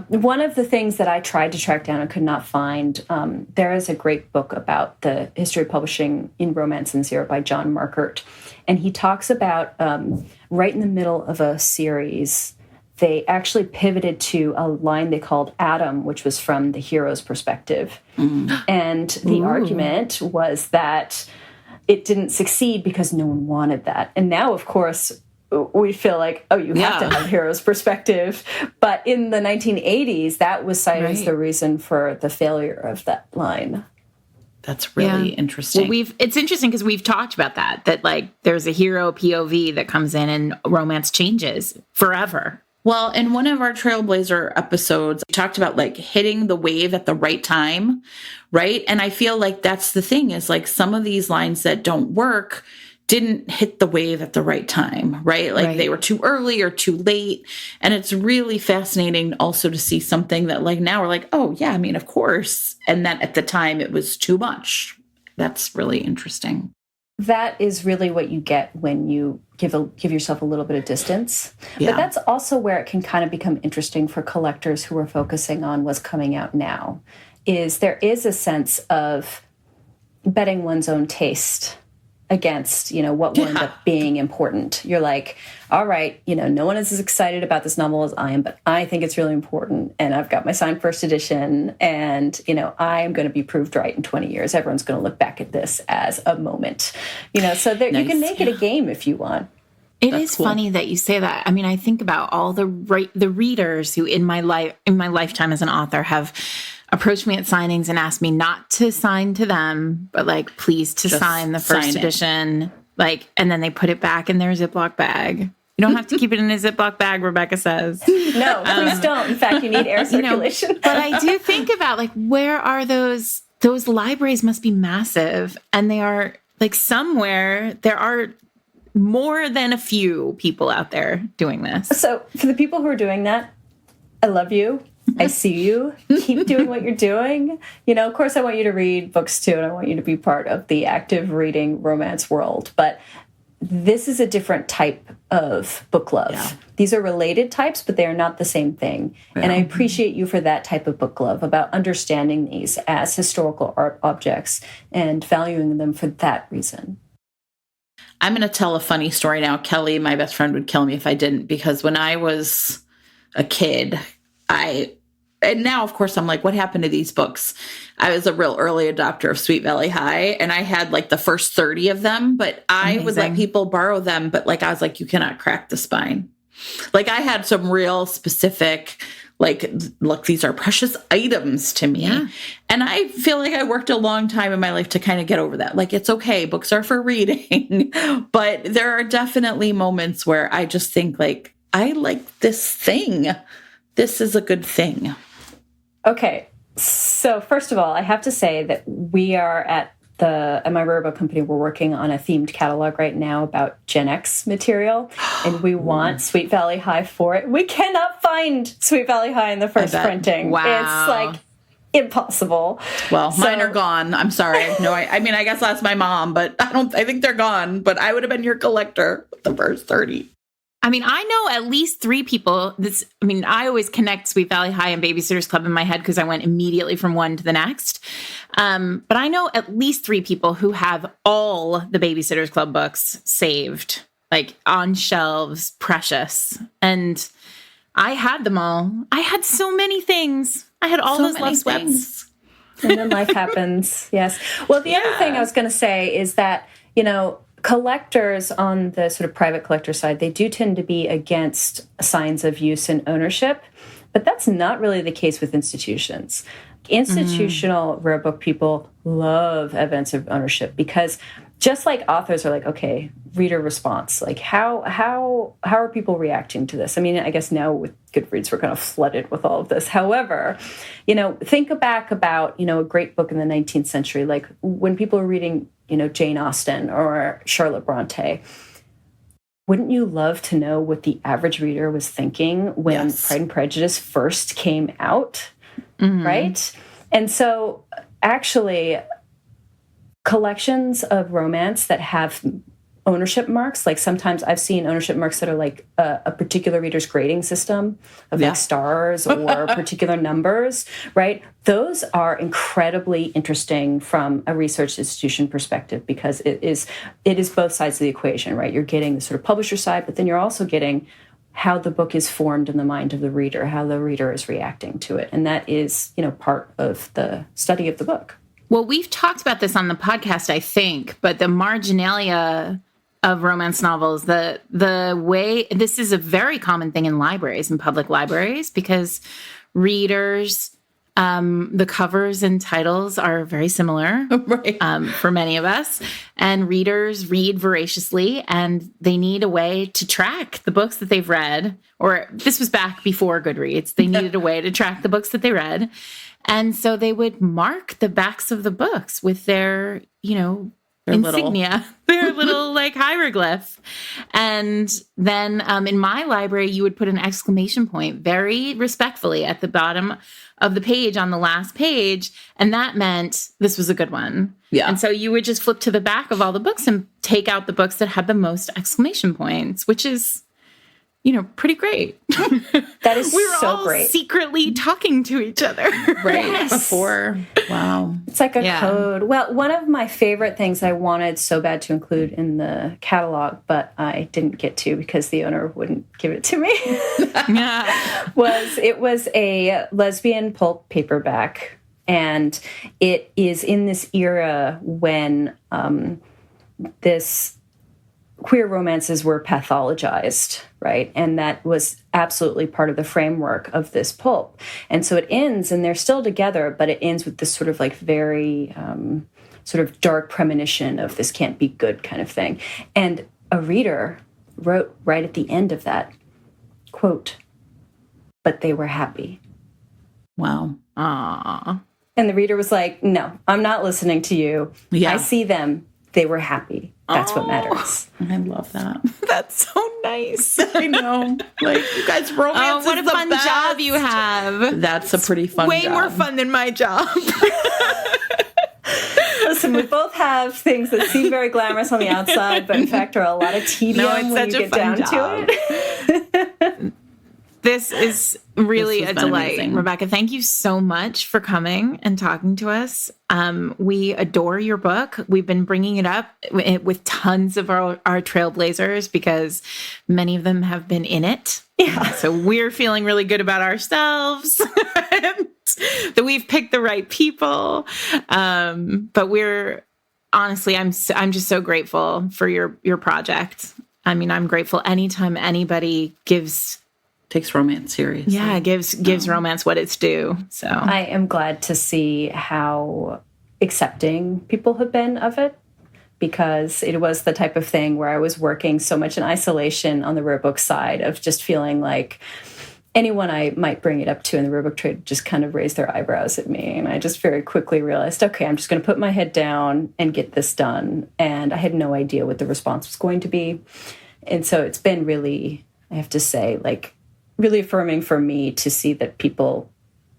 One of the things that I tried to track down and could not find, there is a great book about the history of publishing in Romance and Zero by John Markert. And he talks about right in the middle of a series, they actually pivoted to a line they called Adam, which was from the hero's perspective. And the argument was that it didn't succeed because no one wanted that. And now, of course, we feel like, you have to have hero's perspective. But in the 1980s, that was cited as the reason for the failure of that line. That's really interesting. Well, it's interesting because we've talked about that like there's a hero POV that comes in and romance changes forever. Well, in one of our Trailblazer episodes, we talked about like hitting the wave at the right time, right? And I feel like that's the thing is like some of these lines that don't work didn't hit the wave at the right time, right? Like they were too early or too late. And it's really fascinating also to see something that like now we're like, oh yeah, I mean, of course. And that at the time it was too much. That's really interesting. That is really what you get when you give yourself a little bit of distance. Yeah. But that's also where it can kind of become interesting for collectors who are focusing on what's coming out now, is there is a sense of betting one's own taste against, what will end up being important. You're like, all right, no one is as excited about this novel as I am, but I think it's really important. And I've got my signed first edition and, I'm going to be proved right in 20 years. Everyone's going to look back at this as a moment, so that you can make it a game if you want. That's is cool. Funny that you say that. I mean, I think about all the readers who in my lifetime as an author have approached me at signings and asked me not to sign to them, but like, please to sign the first edition. Like, and then they put it back in their Ziploc bag. You don't have to keep it in a Ziploc bag, Rebecca says. No, please don't. In fact, you need air circulation. But I do think about like, where are those libraries must be massive. And they are like somewhere there are more than a few people out there doing this. So for the people who are doing that, I love you. I see you. Keep doing what you're doing. Of course, I want you to read books too, and I want you to be part of the active reading romance world. But this is a different type of book love. Yeah. These are related types, but they are not the same thing. Yeah. And I appreciate you for that type of book love, about understanding these as historical art objects and valuing them for that reason. I'm going to tell a funny story now. Kelly, my best friend, would kill me if I didn't, because when I was a kid, and now, of course, I'm like, what happened to these books? I was a real early adopter of Sweet Valley High, and I had like the first 30 of them, but I would let people borrow them. But like, I was like, you cannot crack the spine. Like, I had some real specific, like, look, these are precious items to me. Yeah. And I feel like I worked a long time in my life to kind of get over that. Like, it's okay. Books are for reading. But there are definitely moments where I just think, like, I like this thing. This is a good thing. Okay. So first of all, I have to say that we are at my rare book company, we're working on a themed catalog right now about Gen X material, and we want Sweet Valley High for it. We cannot find Sweet Valley High in the first printing. Wow. It's like impossible. Well, mine are gone. I'm sorry. No, I mean, I guess that's my mom, but I think they're gone, but I would have been your collector with the first 30. I mean, I know at least 3 people. I always connect Sweet Valley High and Babysitter's Club in my head because I went immediately from one to the next. But I know at least 3 people who have all the Babysitter's Club books saved, like on shelves, precious. And I had them all. I had so many things. I had all those love sweats. And then life happens. Yes. Well, the other thing I was going to say is that, collectors on the sort of private collector side, they do tend to be against signs of use and ownership, but that's not really the case with institutions. Institutional rare book people love evidence of ownership because just like authors are like, okay, reader response, like how are people reacting to this? I mean, I guess now with Goodreads, we're kind of flooded with all of this. However, think back about, a great book in the 19th century, like when people were reading, Jane Austen or Charlotte Bronte. Wouldn't you love to know what the average reader was thinking when Pride and Prejudice first came out? Mm-hmm. Right? And so actually, collections of romance that have ownership marks, like sometimes I've seen ownership marks that are like a particular reader's grading system of like stars or particular numbers, right? Those are incredibly interesting from a research institution perspective because it is both sides of the equation, right? You're getting the sort of publisher side, but then you're also getting how the book is formed in the mind of the reader, how the reader is reacting to it. And that is, part of the study of the book. Well, we've talked about this on the podcast, I think, but the marginalia of romance novels, the way this is a very common thing in libraries and public libraries because readers, the covers and titles are very similar for many of us, and readers read voraciously and they need a way to track the books that they've read, or this was back before Goodreads. They needed a way to track the books that they read. And so they would mark the backs of the books with their, insignia, their little like hieroglyph. And then in my library, you would put an exclamation point very respectfully at the bottom of the page on the last page. And that meant this was a good one. Yeah. And so you would just flip to the back of all the books and take out the books that had the most exclamation points, which is, pretty great. That is we were so all great. Secretly talking to each other. Right. Yes. Before. Wow. It's like a code. Well, one of my favorite things I wanted so bad to include in the catalog, but I didn't get to because the owner wouldn't give it to me, was a lesbian pulp paperback. And it is in this era when this queer romances were pathologized, right? And that was absolutely part of the framework of this pulp. And so it ends, and they're still together, but it ends with this sort of like very sort of dark premonition of this can't be good kind of thing. And a reader wrote right at the end of that, quote, "But they were happy." Wow. Aww. And the reader was like, "No, I'm not listening to you. Yeah. I see them. They were happy. That's what matters." I love that. That's so nice. I know. Like, you guys, romance what a fun job you have. That's a pretty fun Way job. more fun than my job. Listen, we both have things that seem very glamorous on the outside, but in fact are a lot of tedium when you get down to it. This is really a delight. Amazing. Rebecca, thank you so much for coming and talking to us. We adore your book. We've been bringing it up with tons of our trailblazers because many of them have been in it. Yeah. So we're feeling really good about ourselves that we've picked the right people. But we're honestly, I'm just so grateful for your project. I mean, I'm grateful anytime anybody takes romance seriously. Yeah, gives romance what it's due. So I am glad to see how accepting people have been of it, because it was the type of thing where I was working so much in isolation on the rare book side of just feeling like anyone I might bring it up to in the rare book trade just kind of raised their eyebrows at me. And I just very quickly realized, okay, I'm just going to put my head down and get this done. And I had no idea what the response was going to be. And so it's been really, I have to say, like, really affirming for me to see that people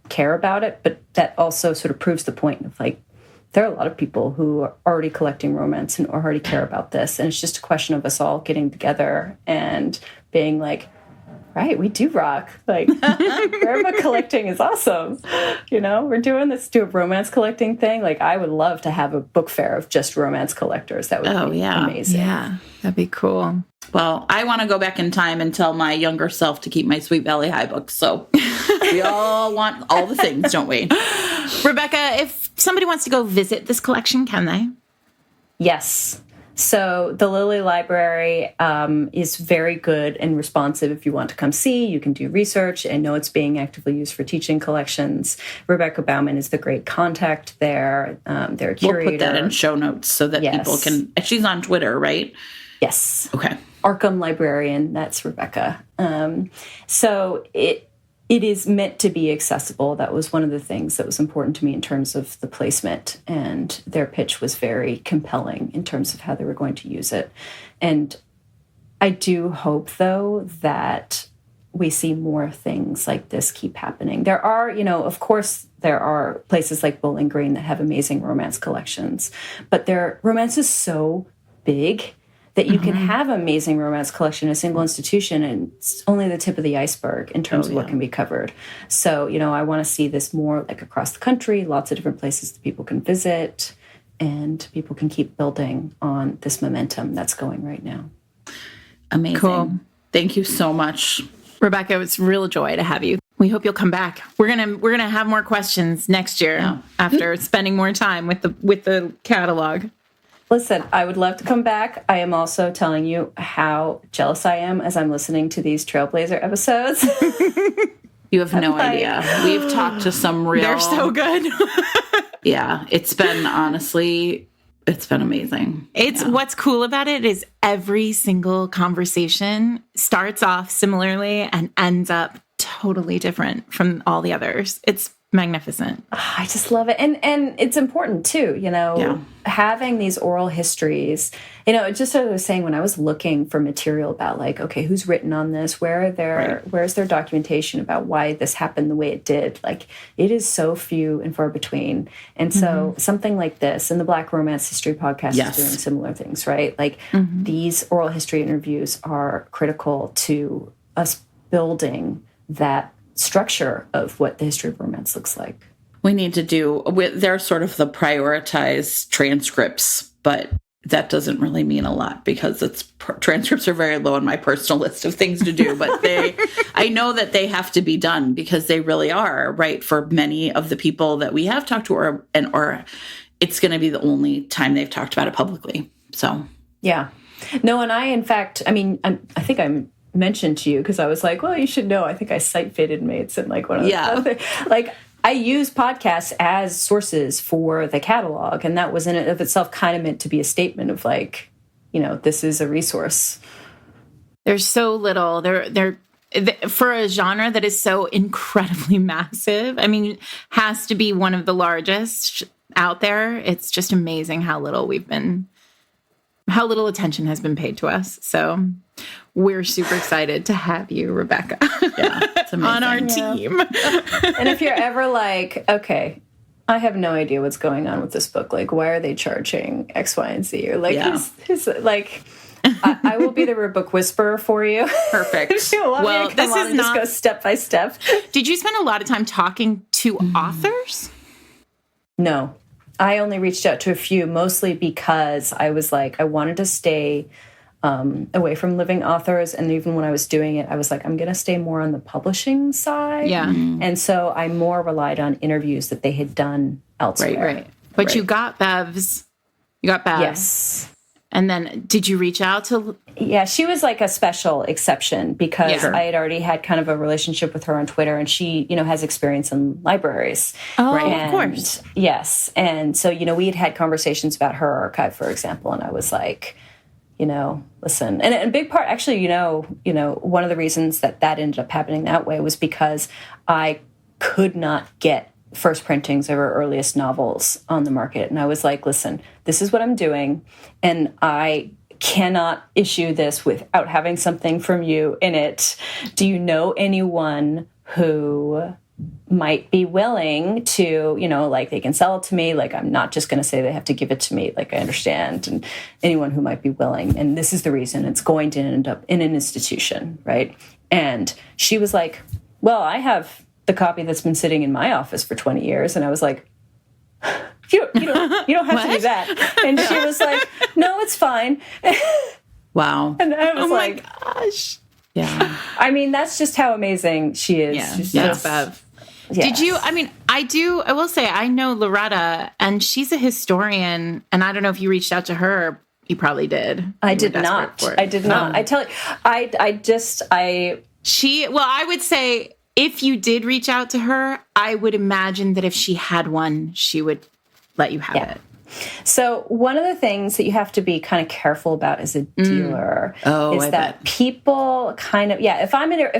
care about it, but that also sort of proves the point of, like, there are a lot of people who are already collecting romance and already care about this. And it's just a question of us all getting together and being like, right, we do rock. Like, rare book collecting is awesome. You know, we're doing this do a romance collecting thing. Like, I would love to have a book fair of just romance collectors. That would be amazing. Yeah, that'd be cool. Well, I want to go back in time and tell my younger self to keep my Sweet Valley High books. So we all want all the things, don't we? Rebecca, if somebody wants to go visit this collection, can they? Yes. So the Lilly Library is very good and responsive. If you want to come see, you can do research. I know it's being actively used for teaching collections. Rebecca Bauman is the great contact there. They're a curator. We'll put that in show notes so that people can... She's on Twitter, right? Yes. Okay. Arkham Librarian, that's Rebecca. So it is meant to be accessible. That was one of the things that was important to me in terms of the placement, and their pitch was very compelling in terms of how they were going to use it. And I do hope, though, that we see more things like this keep happening. There are, of course, there are places like Bowling Green that have amazing romance collections, but their romance is so big that you can have amazing romance collection in a single institution, and it's only the tip of the iceberg in terms of what can be covered. So, I want to see this more like across the country, lots of different places that people can visit, and people can keep building on this momentum that's going right now. Amazing. Cool. Thank you so much. Rebecca, it's a real joy to have you. We hope you'll come back. We're gonna have more questions next year after spending more time with the catalog. Listen, I would love to come back. I am also telling you how jealous I am as I'm listening to these Trailblazer episodes. You have no idea. We've talked to some real... They're so good. Yeah, it's been amazing. What's cool about it is every single conversation starts off similarly and ends up totally different from all the others. It's magnificent. Oh, I just love it. And it's important too, having these oral histories, just as I was saying, when I was looking for material about, like, okay, who's written on this? Where's their documentation about why this happened the way it did? Like, it is so few and far between. And so something like this, and the Black Romance History podcast is doing similar things, right? Like, these oral history interviews are critical to us building that structure of what the history of romance looks like. We need to they're sort of the prioritized transcripts, but that doesn't really mean a lot because transcripts are very low on my personal list of things to do, but I know that they have to be done because they really are, right, for many of the people that we have talked to, or it's going to be the only time they've talked about it publicly. So, yeah. No, and I think I'm mentioned to you because I was like, well, you should know, I think I cite Fated Mates and like one of the like, I use podcasts as sources for the catalog, and that was in and of itself kind of meant to be a statement of, like, this is a resource. There's so little there for a genre that is so incredibly massive. I mean, has to be one of the largest out there. It's just amazing how little attention has been paid to us. So we're super excited to have you, Rebecca, on our team. And if you're ever like, okay, I have no idea what's going on with this book. Like, why are they charging X, Y, and Z? Or like, like, I will be the rare book whisperer for you. Perfect. If you want me to come on and just go step by step. Did you spend a lot of time talking to authors? No. I only reached out to a few, mostly because I was like, I wanted to stay away from living authors. And even when I was doing it, I was like, I'm going to stay more on the publishing side. Yeah. And so I more relied on interviews that they had done elsewhere. Right. But you got Bev's. You got Bev. Yes. And then did you reach out to... Yeah, she was like a special exception because I had already had kind of a relationship with her on Twitter, and she, has experience in libraries. Oh, right? Of course. Yes. And so, we had conversations about her archive, for example, and I was like, listen. And a big part, actually, one of the reasons that ended up happening that way was because I could not get first printings of her earliest novels on the market. And I was like, listen, this is what I'm doing, and I cannot issue this without having something from you in it. Do you know anyone who might be willing to, they can sell it to me. Like, I'm not just going to say they have to give it to me. Like, I understand. And anyone who might be willing. And this is the reason it's going to end up in an institution, right? And she was like, well, I have the copy that's been sitting in my office for 20 years. And I was like, you don't have to do that. And she was like, no, it's fine. Wow. And I was like, gosh. Yeah. I mean, that's just how amazing she is. Yeah. She's Yes. Bev. Yes. Did you, I will say, I know Loretta, and she's a historian, and I don't know if you reached out to her. You probably did. I did not. I did not. I tell you, I would say, if you did reach out to her, I would imagine that if she had one, she would let you have it. So one of the things that you have to be kind of careful about as a dealer is that people kind of, if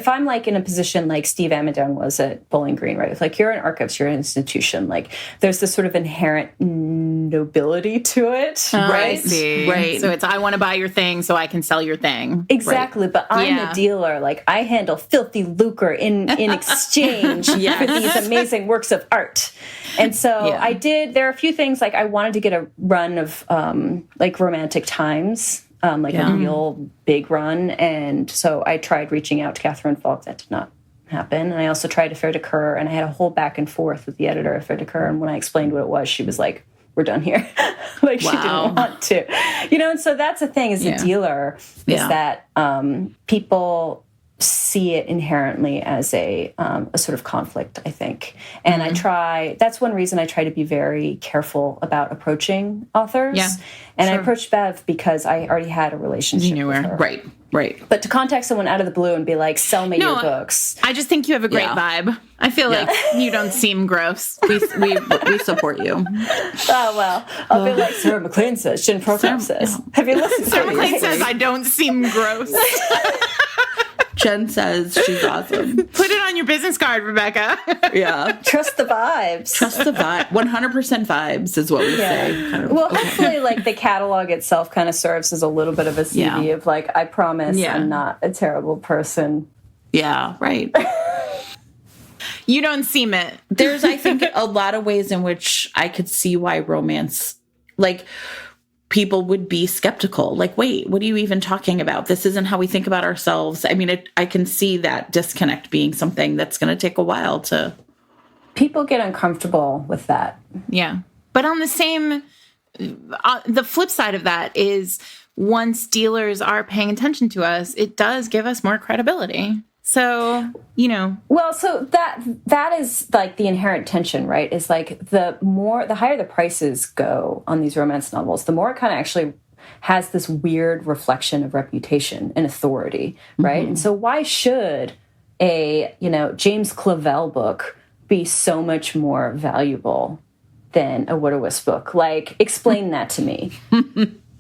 I'm like in a position like Steve Amadon was at Bowling Green, right? If like you're an archives, you're an institution, like there's this sort of inherent nobility to it, right? I see. Right. So it's, I want to buy your thing so I can sell your thing. Exactly. Right. But I'm the dealer. Like I handle filthy lucre in exchange for these amazing works of art. And so there are a few things, like I wanted to get a run of like Romantic Times, a real big run. And so I tried reaching out to Catherine Falk. That did not happen. And I also tried Affaire de Coeur, and I had a whole back and forth with the editor of Affaire de Coeur. And when I explained what it was, she was like, we're done here. Like she didn't want to, and so that's the thing as a dealer is that people see it inherently as a sort of conflict, I think. And that's one reason I try to be very careful about approaching authors. Yeah, and I approached Bev because I already had a relationship with her. Right. But to contact someone out of the blue and be like, sell me your books. I just think you have a great vibe. I feel like you don't seem gross. We support you. Oh, well. I'll be like Sarah McLean says, Jen Prokop says. Have you listened to Sarah McLean says, I don't seem gross. Jen says she's awesome. Put it on your business card, Rebecca. Yeah. Trust the vibes. Trust the vibe. 100% vibes is what we say. Kind of. Well, hopefully, like, the catalog itself kind of serves as a little bit of a CV of, like, I promise I'm not a terrible person. Yeah, right. You don't seem it. There's, I think, a lot of ways in which I could see why romance, like, people would be skeptical. Like, wait, what are you even talking about? This isn't how we think about ourselves. I mean, I can see that disconnect being something that's going to take a while to... People get uncomfortable with that. Yeah. But on the same... the flip side of that is once dealers are paying attention to us, it does give us more credibility. So, Well, so that is like the inherent tension, right? Is like the higher the prices go on these romance novels, the more it kind of actually has this weird reflection of reputation and authority, right? Mm-hmm. And so why should a, James Clavell book be so much more valuable than a Wood Wisp book? Like, explain that to me.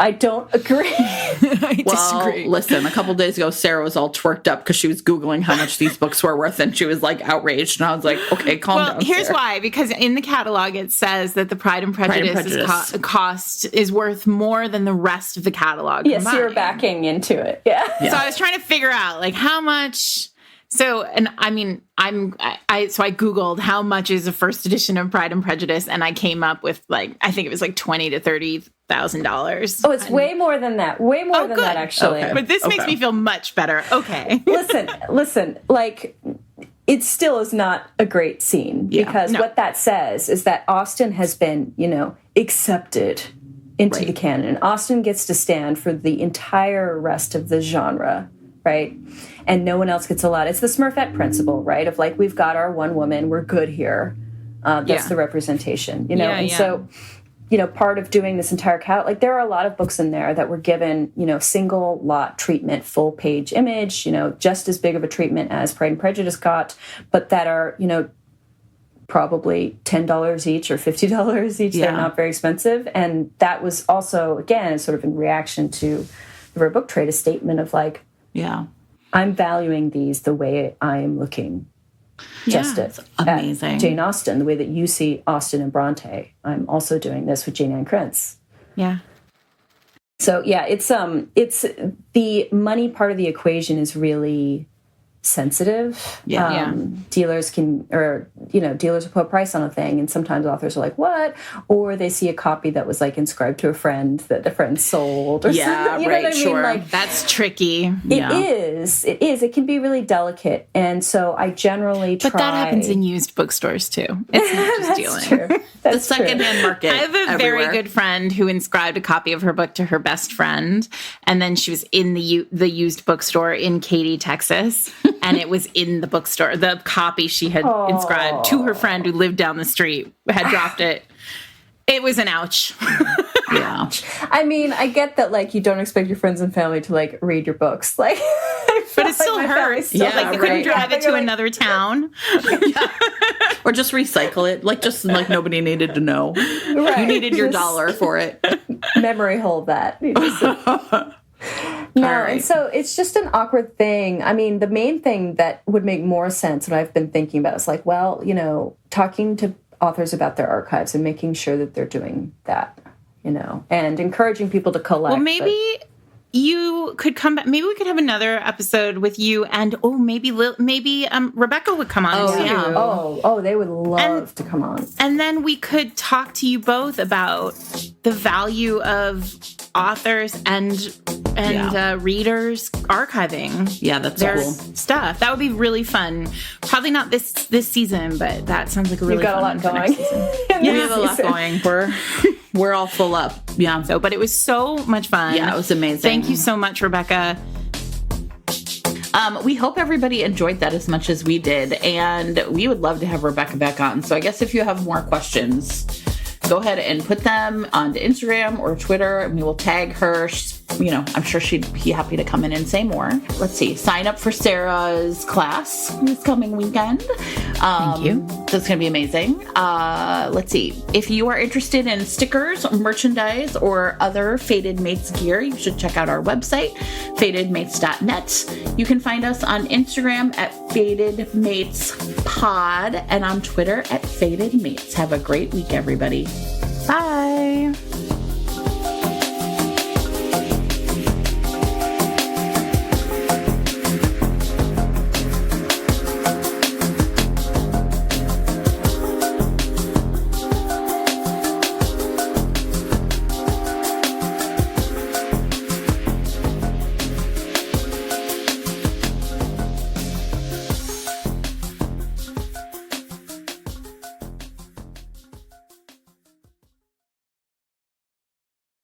I don't agree. I disagree. Listen, a couple days ago, Sarah was all twerked up because she was Googling how much these books were worth, and she was like outraged. And I was like, okay, calm down. Well, here's Sarah. why. Because in the catalog, it says that the Pride and Prejudice cost is worth more than the rest of the catalog. Yes, you're backing into it. Yeah. So I was trying to figure out, like, how much So, and I mean, so I Googled how much is a first edition of Pride and Prejudice, and I came up with like, I think it was like $20,000 to $30,000. Oh, it's way more than that. Way more than that, actually. Okay. But this makes me feel much better. Okay. Listen, like, it still is not a great scene because what that says is that Austen has been, accepted into the canon. Austen gets to stand for the entire rest of the genre, right? And no one else gets allowed. It's the Smurfette principle, right? Of like, we've got our one woman, we're good here. That's the representation, So, part of doing this entire catalog, like there are a lot of books in there that were given, single lot treatment, full page image, just as big of a treatment as Pride and Prejudice got, but that are, probably $10 each or $50 each. They're not very expensive. And that was also, again, sort of in reaction to the rare book trade, a statement of like, I'm valuing these the way I am looking just at Jane Austen, the way that you see Austen and Bronte. I'm also doing this with Jane Ann Krentz. Yeah. So it's the money part of the equation is really sensitive. Dealers will put a price on a thing, and sometimes authors are like, what? Or they see a copy that was like inscribed to a friend that a friend sold or something. You know what I mean? Like, that's tricky. It is. It can be really delicate. And so I generally try. But that happens in used bookstores too. It's not just dealing. True. That's the secondhand market. I have a very good friend who inscribed a copy of her book to her best friend, and then she was in the used bookstore in Katy, Texas, and it was in the bookstore. The copy she had inscribed to her friend who lived down the street had dropped it. It was an ouch. I mean, I get that, like, you don't expect your friends and family to, like, read your books. Like, but it still hurts. Like, you couldn't drive it to another town. Or just recycle it. Like, just like nobody needed to know. Right. You needed your dollar for it. Memory hold that. No, and so it's just an awkward thing. I mean, the main thing that would make more sense, what I've been thinking about, is like, well, talking to authors about their archives and making sure that they're doing that, and encouraging people to collect. Well, maybe you could come back. Maybe we could have another episode with you, and maybe Rebecca would come on too. They would love to come on. And then we could talk to you both about the value of authors and readers archiving their cool stuff. That would be really fun. Probably not this season, but that sounds like a really You've got fun a lot going. we have a lot going. We're all full up. Yeah. So, but it was so much fun. Yeah, it was amazing. Thank you so much, Rebecca. We hope everybody enjoyed that as much as we did, and we would love to have Rebecca back on. So I guess if you have more questions, go ahead and put them onto Instagram or Twitter, and we will tag her. I'm sure she'd be happy to come in and say more. Let's see. Sign up for Sarah's class this coming weekend. Thank you. That's going to be amazing. Let's see. If you are interested in stickers, merchandise, or other Fated Mates gear, you should check out our website, fatedmates.net. You can find us on Instagram at fatedmatespod and on Twitter at fatedmates. Have a great week, everybody. Bye.